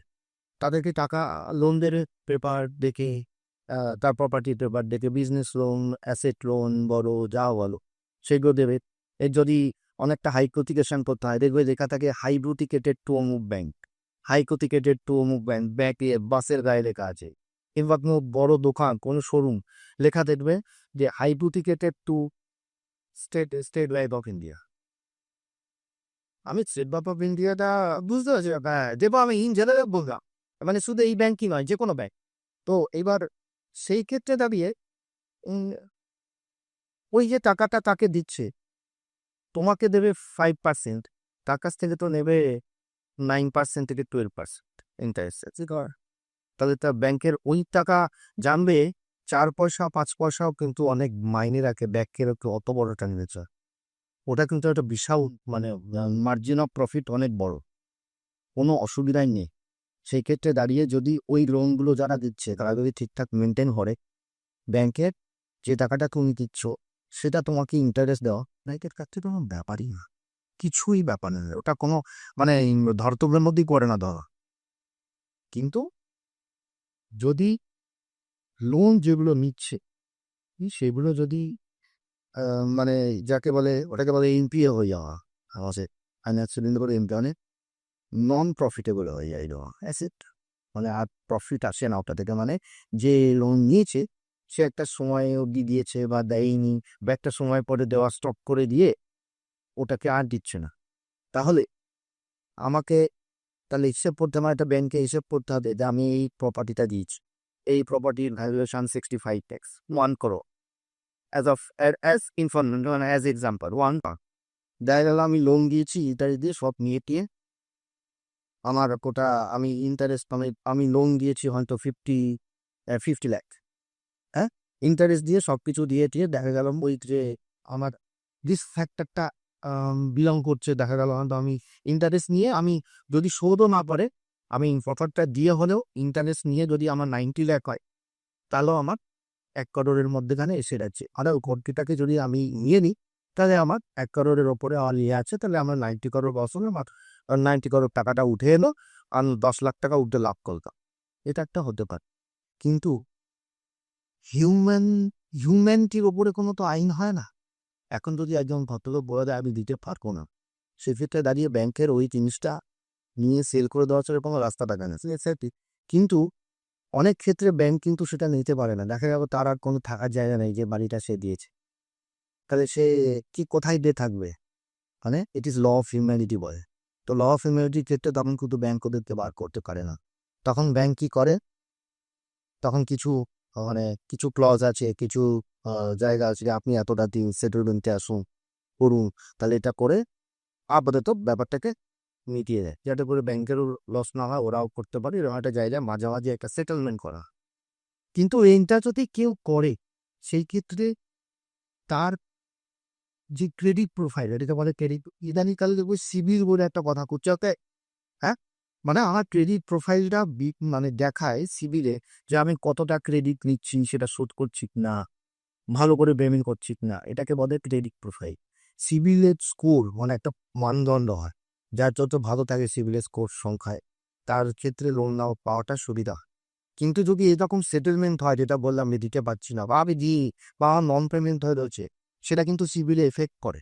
তাদেরকে টাকা লোন দেবে পেপার দেখে, তার প্রপার্টি পেপার দেখে, বিজনেস লোন, অ্যাসেট লোন, বড় যা বলো সেগুলো দেবে। এর যদি অনেকটা হাইপোথিকেশন করতে হয়, দেখবে লেখা থাকে হাইপোথিকেটেড টু অমুক ব্যাংক, হাইপোথিকেটেড টু অমুক ব্যাংক, ব্যাংকে বাসের গায়ে লেখা আছে। কিংবা কোনো বড় দোকান কোনো শোরুম লেখা দেখবে যে hypothecated to State Bank of India. আমি স্টেট ব্যাংক অফ ইন্ডিয়াটা বুঝতে পারছি, হ্যাঁ দেবো, আমি ইন জেনারেল বললাম, মানে শুধু এই ব্যাংকই নয় যে কোনো ব্যাংক। তো এবার সেই ক্ষেত্রে দাঁড়িয়ে উম, ওই যে টাকাটা তাকে দিচ্ছে, তোমাকে দেবে 5%, তার কাছ থেকে তো নেবে 9% থেকে 12% ইন্টারেস্ট। তাহলে তার ব্যাংকের ওই টাকা জানবে 4 পয়সা 5 পয়সাও কিন্তু অনেক মাইনে রাখে ব্যাংকের অত বড় ট্রানজেকশন। ওটা কিন্তু একটা বিশাল মানে মার্জিন অফ প্রফিট অনেক বড়, কোনো অসুবিধাই নেই। সেই ক্ষেত্রে দাঁড়িয়ে যদি ওই লোনগুলো যারা দিচ্ছে তারা যদি ঠিকঠাক মেনটেন করে, ব্যাংকের যে টাকাটা তুমি দিচ্ছ সেটা তোমাকে ইন্টারেস্ট দেওয়া ব্যাংকের কাছে কোনো ব্যাপারই না, কিছুই ব্যাপার না, ওটা কোনো মানে ধর্তব্যের মধ্যেই করে না ধরা। কিন্তু যদি লোন যেগুলো নিচ্ছে সেগুলো যদি মানে যাকে বলে ওটাকে বলে এনপিএ হয়ে যাওয়া, আছে ফাইন্যান্সিয়াল করে এমপি মানে নন প্রফিটেবল হয়ে যায় অ্যাসেট, মানে আর প্রফিট আসে না ওটা থেকে। মানে যে লোন নিয়েছে সে একটা সময় অবধি দিয়েছে বা দেয়নি, বা একটা সময় পরে দেওয়া স্টপ করে দিয়ে ওটাকে আর দিচ্ছে না, তাহলে আমাকে তাহলে হিসেব করতে আমার একটা ব্যাংকে হিসেব করতে হবে যে আমি এই প্রপার্টিটা দিয়েছি, এই প্রপার্টির valuation 65 lakhs, 1 crore, as information মানে অ্যাজ এক্সাম্পল 1 crore। দেখা গেল আমি লোন দিয়েছি, ইন্টারেস্ট দিয়ে সব নিয়ে টিয়ে আমার কোটা আমি ইন্টারেস্ট আমি লোন দিয়েছি হয়তো 50 লাখ, হ্যাঁ, ইন্টারেস্ট দিয়ে সব কিছু দিয়ে টিয়ে দেখা গেল ওই যে আমার দিস ফ্যাক্টরটা বিলং করছে, দেখা গেল হয়তো আমি ইন্টারেস্ট নিয়ে আমি যদি শোধও না পারে আমি প্রফিটটা দিয়ে হলেও ইন্টারেস্ট নিয়ে যদি আমার 90 লাখ হয়, তাহলেও আমার 1 crore মধ্যেখানে এসে যাচ্ছে। আর ওই কোটিটাকে যদি আমি নিয়ে নিই তাহলে আমার 1 crore ওপরে আমার ইয়ে আছে, তাহলে আমার 90 crore লস হলো, আমার 90 crore টাকাটা উঠে এলো, আমি 10 লাখ টাকা উঠে লাভ করলাম। এটা একটা হতে পারে, কিন্তু হিউম্যান হিউম্যানিটির ওপরে কোনো তো আইন হয় না। এখন যদি একজন ভদ্রলোক বলে দেয় আমি দিতে পারবো না, সেক্ষেত্রে দাঁড়িয়ে ব্যাংকের ওই জিনিসটা নিয়ে সেল করে দেওয়া ছাড়া কোনো রাস্তা থাকে না। কিন্তু অনেক ক্ষেত্রে ব্যাংক কিন্তু সেটা নিতে পারে না, দেখা গেল তার আর কোনো থাকার জায়গা নেই যে বাড়িটা সে দিয়েছে, তাহলে সে কি কোথায় দিয়ে থাকবে? মানে it is law of humanity বলে। তো ল অফ হিউম্যানিটির ক্ষেত্রে তখন কিন্তু ব্যাংক ওদেরকে বার করতে পারে না। তখন ব্যাংক কি করে, তখন কিছু মানে কিছু ক্লজ আছে, কিছু জায়গা আছে যে আপনি এতটা দিন সেটেলমেন্টে আসুন করুন, তাহলে এটা করে আপাতত ব্যাপারটাকে মিটিয়ে দেয়, যাতে করে ব্যাংকেরও লস না হয়, ওরাও করতে পারে, এরকম একটা জায়গায় মাঝামাঝি একটা সেটেলমেন্ট করা। কিন্তু এইটা যদি কেউ করে সেই ক্ষেত্রে তার যে ক্রেডিট প্রোফাইল, এটাকে বলে ক্রেডিট। ইদানিংকালে দেখবো সিবিল বলে একটা কথা করছে, ওকে? হ্যাঁ, মানে আমার ক্রেডিট প্রোফাইলটা মানে দেখায় সিবিলে যে আমি কতটা ক্রেডিট নিচ্ছি, সেটা শোধ করছি না, ভালো করে পেমেন্ট করছি না, এটাকে বলে ক্রেডিট প্রোফাইল। সিবিলের স্কোর মানে একটা মানদণ্ড হয়, যার যত ভালো থাকে সিবিলের স্কোর সংখ্যায়, তার ক্ষেত্রে লোন নেওয়া পাওয়াটা সুবিধা হয়। কিন্তু যদি এরকম সেটেলমেন্ট হয়, যেটা বললাম আমি দিতে পারছি না বা আমি দিই বা আমার নন পেমেন্ট হয়ে রয়েছে, সেটা কিন্তু সিবিলে এফেক্ট করে।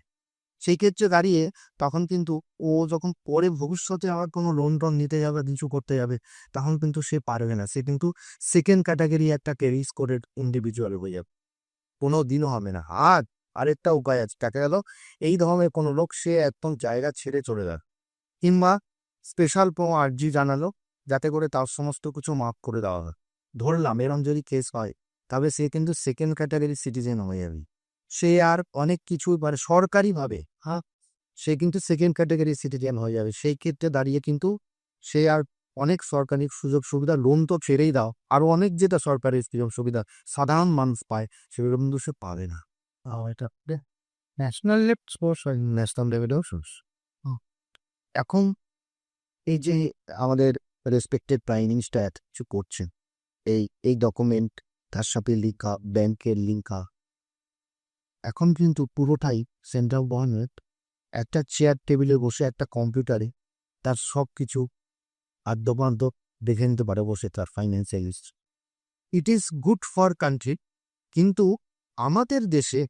সেই ক্ষেত্রে দাঁড়িয়ে তখন কিন্তু ও যখন পরে ভবিষ্যতে আবার কোনো লোন টোন নিতে যাবে, কিছু করতে যাবে, তখন কিন্তু সে পারবে না, সে কিন্তু সেকেন্ড ক্যাটাগরি একটা ক্রেডিট স্কোরের ইন্ডিভিজুয়াল হয়ে যাবে, কোনো দিনও হবে না। আর আরেকটা উপায় আছে, দেখা গেল এই ধরনের কোনো লোক সে একদম জায়গা ছেড়ে চলে যায়, কিংবা স্পেশাল কোনো আর্জি জানালো যাতে করে তার সমস্ত কিছু মাফ করে দেওয়া হয়। ধরলাম এরম যদি কেস হয়, তবে সে কিন্তু সেকেন্ড ক্যাটাগরি সিটিজেন হয়ে যাবে। সে আর অনেক কিছু মানে সরকারিভাবে, হ্যাঁ, সে কিন্তু সেকেন্ড ক্যাটাগরি সিটিজেন হয়ে যাবে। সেই ক্ষেত্রে দাঁড়িয়ে কিন্তু সে আর অনেক সরকারি সুযোগ সুবিধা, লোন তো ছেড়েই দাও, আরো অনেক যেটা সরকারি সুযোগ সুবিধা সাধারণ মানুষ পায়, সেগুলো কিন্তু সে পাবে না। এটা ন্যাশনাল লেভেল সোর্স, ন্যাশনাল লেভেলেও সোর্স। এখন এই যে আমাদের রেসপেক্টেড প্রাইম মিনিস্টার এত কিছু করছেন, এই এই ডকুমেন্ট, তার সাথে লিঙ্কা, ব্যাংকের লিঙ্কা, এখন কিন্তু পুরোটাই সেন্ট্রাল গভর্নমেন্ট একটা চেয়ার টেবিলে বসে একটা কম্পিউটারে তার সব কিছু আদ্যপান্ত দেখে নিতে পারে বসে, তার financial history. It is good for country, কিন্তু আমাদের দেশে,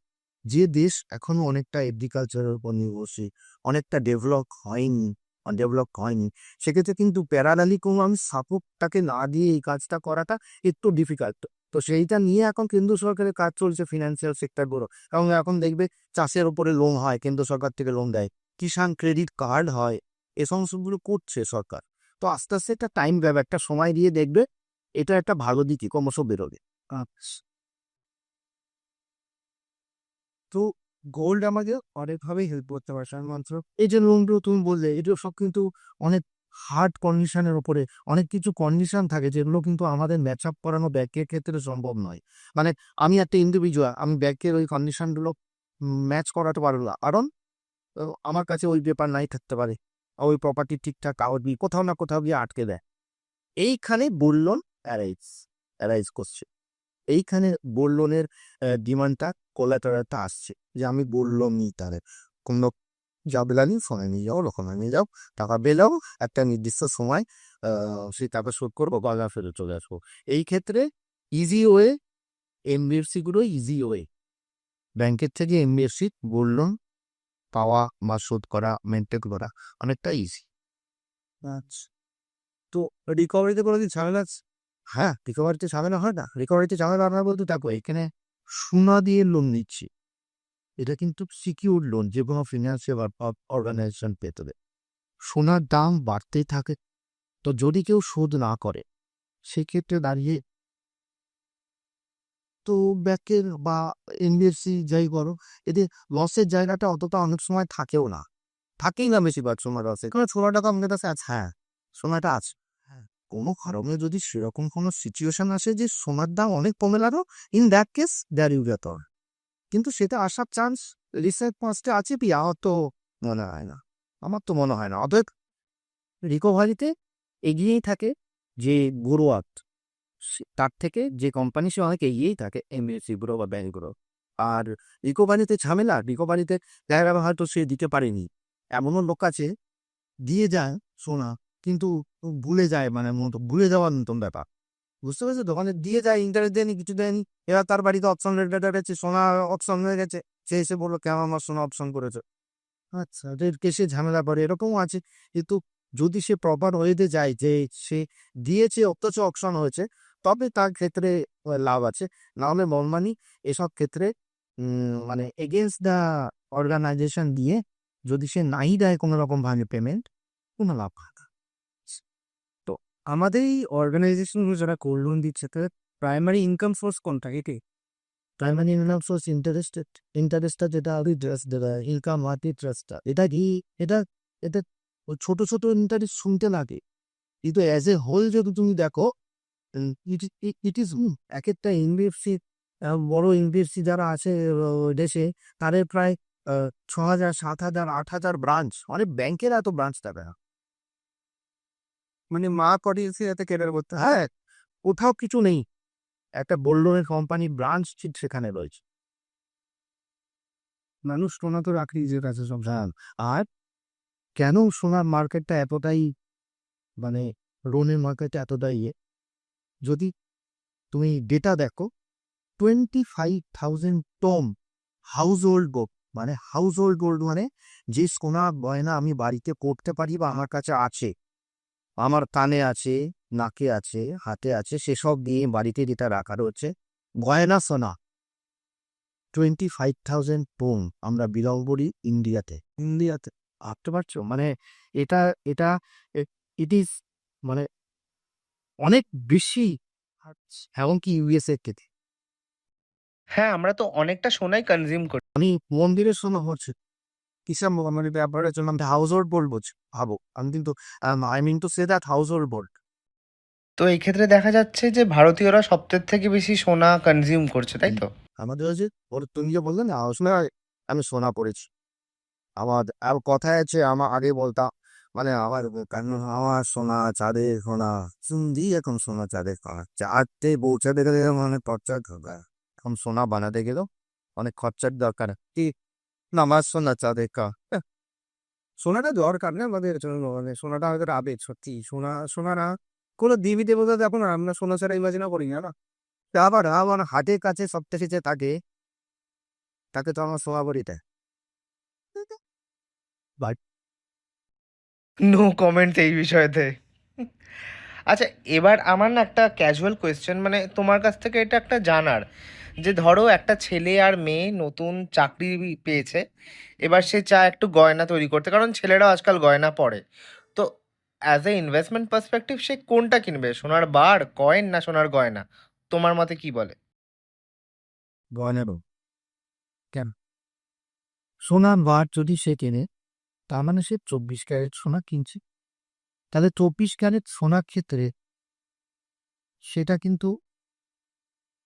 যে দেশ এখনো অনেকটা এগ্রিকালচারের উপর নির্ভরশীল, অনেকটা ডেভেলপ হয়নি, সেক্ষেত্রে কিন্তু প্যারালালি কোনো আমি সাপোর্ট তাকে না দিয়ে এই কাজটা করাটা একটু ডিফিকাল্ট। তো সেইটা নিয়ে এখন কেন্দ্র সরকারের কাজ চলছে, ফিনান্সিয়াল সেক্টরগুলো। এবং এখন দেখবে চাষের উপরে লোন হয়, কেন্দ্র সরকার থেকে লোন দেয়, কিষাণ ক্রেডিট কার্ড হয়, এ সমস্তগুলো করছে সরকার। তো আস্তে আস্তে একটা টাইম যাবে, একটা সময় দিয়ে দেখবে এটা একটা ভালো দিকে ক্রমশ বেরোবে। আচ্ছা, তো গোল্ড আমাকে অনেকভাবেই হেল্প করতে পারে মাত্র এই যে লোনগুলো তুমি বললে, এগুলো সব কিন্তু অনেক হার্ড কন্ডিশনের উপরে, অনেক কিছু কন্ডিশন থাকে যেগুলো কিন্তু আমাদের ম্যাচ আপ করানো ব্যাংকের ক্ষেত্রে সম্ভব নয়। মানে আমি একটা ইন্ডিভিজুয়াল, আমি ব্যাংকের ওই কন্ডিশনগুলো ম্যাচ করাতে পারবো না, কারণ আমার কাছে ওই পেপার নাই থাকতে পারে, ওই প্রপার্টি ঠিকঠাক কাগজ দিয়ে কোথাও না কোথাও গিয়ে আটকে দেয়। এইখানে গোল্ড লোন অ্যারাইজ করছে, এইখানে গোল্ড লোনের ডিমান্ডটা, কোলাটারালটা আসছে যে আমি গোল্ড লোন নিই, তাহলে কোনো ঝামেলা নেই, ফোনে নিয়ে যাও, লোকনে নিয়ে যাও, টাকা পেলেও একটা নির্দিষ্ট সময় সেই টাকা শোধ করবো, বাজার ফেরত চলে আসবো। এই ক্ষেত্রে ইজি ওয়ে, এনবিএফসি গুলো ইজি ওয়ে, ব্যাংকের থেকে এনবিএফসি গোল্ড লোন পাওয়া বা শোধ করা, মেনটেন করা অনেকটা ইজি। আচ্ছা, তো রিকভারিতে কোনো দিন ঝামেলা আছে? হ্যাঁ, রিকভারিতে ঝামেলা হয় না। রিকভারিতে ঝামেলা না বলতে দেখো, এখানে সোনা দিয়ে লোন নিচ্ছি, এটা কিন্তু সিকিউর লোন, যে কোনো ফিনান্সিয়াল অর্গানাইজেশন পেতে দেবে। সোনার দাম বাড়তেই থাকে, তো যদি কেউ শোধ না করে, সেক্ষেত্রে দাঁড়িয়ে তো ব্যাংকের বা এনবিএফসি যাই করো, এদের লসের জায়গাটা অতটা অনেক সময় থাকেই না বেশিরভাগ সময় লসে, কারণ সোনাটা তো আমাদের কাছে আছে। হ্যাঁ, সোনাটা আছে, কোনো কারণে যদি সেরকম কোনো সিচুয়েশন আসে যে সোনার দাম অনেক কমে লাগলো, in that case there you get all. কিন্তু সেটা আসার চান্স রিসেন্ট পাস্টে আছে কি? আমার তো মনে হয় না, অতএব রিকভারিতে এগিয়েই থাকে যে গ্রোয়াত, তার থেকে যে কোম্পানি সে অনেক এগিয়েই থাকে, এমবিএফসি গুলো বা ব্যাংকগুলো। আর রিকভারিতে দেখা গেল হয়তো সে দিতে পারেনি, এমনও লোক আছে দিয়ে যায় সোনা, কিন্তু ভুলে যায়, মানে ভুলে যাওয়ার মতন ব্যাপার, বুঝতে পেরেছো? দোকানে দিয়ে যায়, ইন্টারেস্ট দেয়নি, কিছু দেয়নি, এবার তার বাড়িতে অপশন রেট আছে, সোনা অপশন হয়ে গেছে, সে এসে বললো কেন আমার সোনা অপশন করেছে। আচ্ছা, এর কেসে ঝামেলা পড়ে, এরকমও আছে। কিন্তু যদি সে প্রপার ওয়েতে যায় যে সে দিয়েছে অথচ অপশন হয়েছে, তবে তার ক্ষেত্রে লাভ আছে। না হলে নর্মালি এসব ক্ষেত্রে মানে এগেনস্ট দ্য অর্গানাইজেশন দিয়ে যদি সে নাই দেয় কোনো রকম ভাবে পেমেন্ট, কোনো লাভ হয় না। তো আমাদের এই অর্গানাইজেশনগুলো যারা গোল্ড লোন দিচ্ছে, তাদের প্রাইমারি ইনকাম সোর্স কোনটা? এটি প্রাইমারি ইনকাম সোর্স ইন্টারেস্টটা যেটা ইন্টারেস্ট দেবে, ইনকাম ওয়াট ইন্টারেস্টটা, এটা কি, এটা এটা ওই ছোট ছোট ইন্টারেস্ট শুনতে লাগে, কিন্তু অ্যাজ এ হোল যদি তুমি দেখো, ইট ইজ এক একটা এনবিএফসি, বড় এনবিএফসি যারা আছে দেশে, তাদের প্রায় 6,000, 7,000, 8,000 ব্রাঞ্চ, অনেক ব্যাংকের এত ব্রাঞ্চ থাকে না। মানে মা পলিসি এতে কেনার করতে হয়। হ্যাঁ, কোথাও কিছু নেই, একটা গোল্ড লোনের কোম্পানির ব্রাঞ্চ ঠিক সেখানে রয়েছে। মানুষ সোনা তো রাখি যে কাছে সব হ্যাঁ, আর কেন সোনার মার্কেটটা এতটাই, মানে লোনের মার্কেটটা এতটাই যদি তুমি ডেটা দেখো, 25,000 টন হাউস হোল্ড গোল্ড, মানে হাউস হোল্ড গোল্ড মানে যে সোনা গয়না আমি বাড়িতে করতে পারি বা আমার কাছে আছে, আমার কানে আছে, নাকে আছে, হাতে আছে, সেসব দিয়ে বাড়িতে যেটা রাখা রয়েছে গয়না সোনা, 25,000 টন আমরা বিলং করি ইন্ডিয়াতে। ইন্ডিয়াতে। ভাবতে পারছো? মানে এটা এটা ইট ইজ, মানে অনেক বেশি, এমনকি ইউএসএ থেকে। হ্যাঁ, আমরা তো অনেকটা সোনাই কনজিউম করি। আমি মন্দিরের সোনা হচ্ছে কিসব মানে ব্যাপারের জন্য আমি হাউস হোল্ড বোল্ড বলছি, ভাবো, আমি কিন্তু I mean to say that household bold. তো এই ক্ষেত্রে দেখা যাচ্ছে যে ভারতীয়রা সবথেকে থেকে বেশি সোনা কনজিউম করছে, তাই তো? আমাদের হচ্ছে তুমি যে বললে না আসলে আমি সোনা পড়েছি, আমার আর কথায় আছে, আমার আগে বলতাম মানে আমার কারণ আমার সোনা চাঁদের সোনা চুন্দি, এখন সোনা চাঁদের সোনা চাঁদতে পৌঁছাতে গেলে মানে খরচার দরকার, এখন সোনা বানাতে গেলেও অনেক খরচার দরকার কি না, আমার সোনা চাঁদের সোনাটা দরকার না আমাদের জন্য, মানে সোনাটা আমাদের আবেগ সত্যি। সোনা না কোনো দেবী দেবতা দেখো না, আমরা সোনা ছাড়া ইমাজিনও করি না না। আবার আমার হাটের কাছে সবথেকে যে থাকে, তাকে তো আমার সোনা বলি দেয়। বাট নো কমেন্টস এই বিষয়েতে। আচ্ছা, এবার আমার না একটা ক্যাজুয়াল কোয়েশ্চেন, মানে তোমার কাছ থেকে এটা একটা জানার, যে ধরো একটা ছেলে আর মেয়ে নতুন চাকরি পেয়েছে, এবার সে চায় একটু গয়না তৈরি করতে, কারণ ছেলেরাও আজকাল গয়না পরে। তো অ্যাজ এ ইনভেস্টমেন্ট পার্সপেক্টিভ সে কোনটা কিনবে, সোনার বার, কয়েন না সোনার গয়না? তোমার মতে কি বলে? গয়নারও কেন, সোনার বার যদি সে কেনে, তার মানে সে 24 ক্যারেট সোনা কিনছে, তাহলে 24 ক্যারেট সোনার ক্ষেত্রে সেটা কিন্তু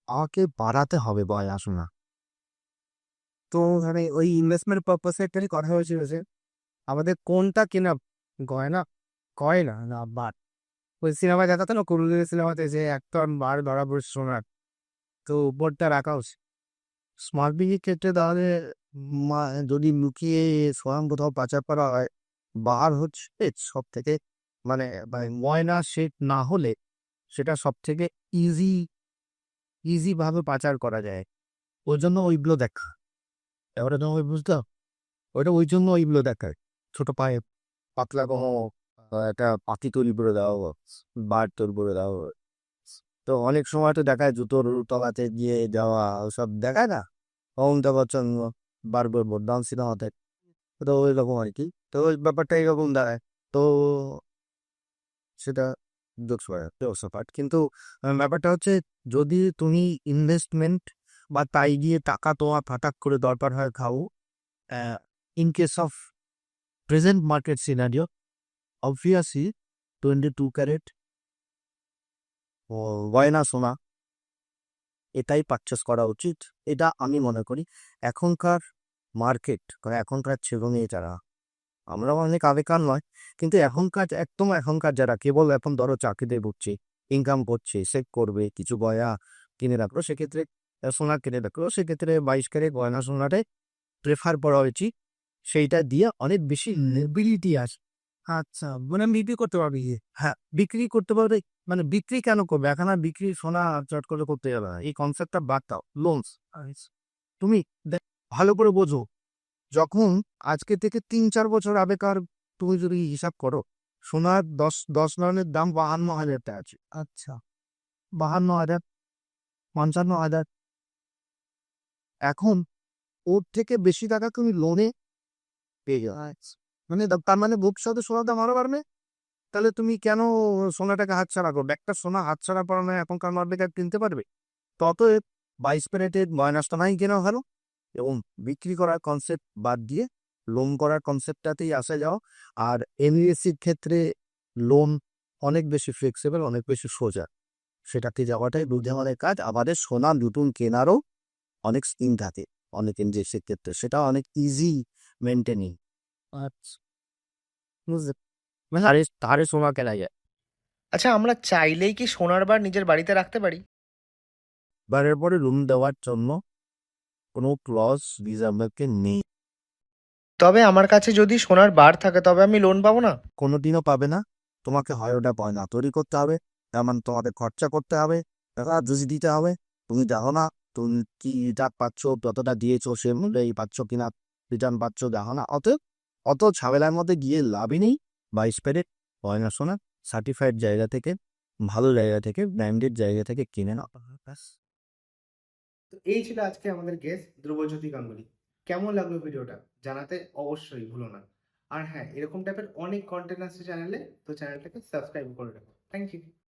আমাকে বাড়াতে হবে গয়না সোনা। তো মানে ওই ইনভেস্টমেন্ট পারপাসে একটাই কথা হয়েছিল যে আমাদের কোনটা কেনা, গয়না গয়না না বার। ওই সিনেমা দেখাতো না কুরুলের সিনেমাতে যে একটা বার ধরা পড়ছে সোনার, তো বোর্ডটা রাখা উচিত। স্মার্ট বিজির ক্ষেত্রে তাহলে যদি লুকিয়ে সোয়াম কোথাও পাচার করা হয়, বার হচ্ছে সব থেকে, মানে ময়না সেট না হলে সেটা সব থেকে ইজি ভাবে পাচার করা যায়, ওই জন্য ওইগুলো দেখা। এবারে তুমি বুঝতো, ওইটা ওই জন্য ওইগুলো দেখায়, ছোট পায়ে পাতলা কোনো একটা পাতি তৈরি করে দেওয়া হোক, বার তৈরি করে দেওয়া হোক। তো অনেক সময় তো দেখায় জুতোর তলাতে গিয়ে দেওয়া, ওসব দেখায় না, অমিতাভ বচ্চন বারবার বদনাম সিনেমাতে, তো ওই রকম আর কি। তো ওই ব্যাপারটা এরকম দাঁড়ায়। তো সেটা পার্ট, কিন্তু ব্যাপারটা হচ্ছে যদি তুমি ইনভেস্টমেন্ট বা তাই গিয়ে টাকা তোমার ফাটাক করে দরকার হয় খাও, in case of present market scenario, obviously 22 carat ও গয়না সোনা এটাই পারচেস করা উচিত। এটা আমি মনে করি এখনকার মার্কেট, এখনকার ছেলে মেয়ে যারা, আমরা অনেক আগেকার নয়, কিন্তু এখনকার একদম এখনকার যারা কেবল এখন ধরো চাকরিতে ঢুকছে, ইনকাম করছে, সেভ করবে, কিছু গয়না কিনে রাখলো, সেক্ষেত্রে সোনা কিনে রাখলো, সেক্ষেত্রে 22 ক্যারেট গয়না সোনাটাই প্রেফার করা উচিত। সেইটা দিয়ে অনেক বেশি লেবিলিটি আসে। আচ্ছা, মানে বিক্রি করতে পারবি। হ্যাঁ, বিক্রি করতে পারবে, মানে বিক্রি কেন করবে, এখন আর বিক্রি সোনা চট করে করতে যাবে না, এই কনসেপ্টটা বাদ দাও। লোনস তুমি ভালো করে বোঝো, যখন আজকে থেকে 3-4 বছর আগেকার তুমি যদি হিসাব করো, সোনার 10 রানের দাম 52,000 টাকা আছে। আচ্ছা, 52,000, 55,000, এখন ওর থেকে বেশি টাকা তুমি লোনে পেয়ে যাও। মানে তার মানে ভবিষ্যতে সোনার দাম আরো বাড়বে। তাহলে তুমি কেন সোনাটাকে হাতছাড়া করবে? একটা সোনা হাতছাড়া করা নয়, এখনকার মার্কেটে কিনতে পারবে। ততএব 22 ক্যারেটের গয়নাটা নাই কেনা ভালো, এবং বিক্রি করার কনসেপ্ট বাদ দিয়ে লোন করার কনসেপ্টটাতেই আসা যাও। আর এনবিএফসির ক্ষেত্রে লোন অনেক বেশি ফ্লেক্সিবল, অনেক বেশি সোজা, সেটাতে যাওয়াটাই বুদ্ধিমানের কাজ। আমাদের সোনা নতুন কেনারও অনেক স্কিম থাকে, অনেক ইন্ডাস্ট্রির ক্ষেত্রে, সেটা অনেক ইজি মেনটেনিং। আচ্ছা, বুঝতে আরে তারে সোনা কেনা যায়? আচ্ছা, আমরা চাইলেই কি সোনার বার নিজের বাড়িতে রাখতে পারি? বারের পরে রুম দেওয়ার জন্য কোনো ক্লজ রিজার্ভারকে নেই, তবে আমার কাছে যদি সোনার বার থাকে তবে আমি লোন পাবো না? কোনোদিনও পাবে না। তোমাকে হয় ওটা গয়না তৈরি করতে হবে, তেমন তোমাদের খরচা করতে হবে, টাকা যদি দিতে হবে। তুমি দেখো না তুমি কি রিটার্ন পাচ্ছ, যতটা দিয়েছো সে মূল্যেই পাচ্ছ কিনা, রিটার্ন পাচ্ছ দেখো না। অতএব অত ঝামেলার মধ্যে গিয়ে লাভই নেই। বা স্পেরের গয়না সোনা সার্টিফাইড জায়গা থেকে, ভালো জায়গা থেকে, ব্র্যান্ডেড জায়গা থেকে কিনে নাও। ব্যাস। তো এই ছিল আজকে আমাদের গেস্ট ধ্রুবজ্যোতি গাঙ্গুলি। কেমন লাগলো ভিডিওটা জানাতে অবশ্যই ভুলো না। আর হ্যাঁ, এরকম টাইপের অনেক কন্টেন্ট আছে চ্যানেলে, তো চ্যানেলটাকে সাবস্ক্রাইব করে রাখো। Thank you.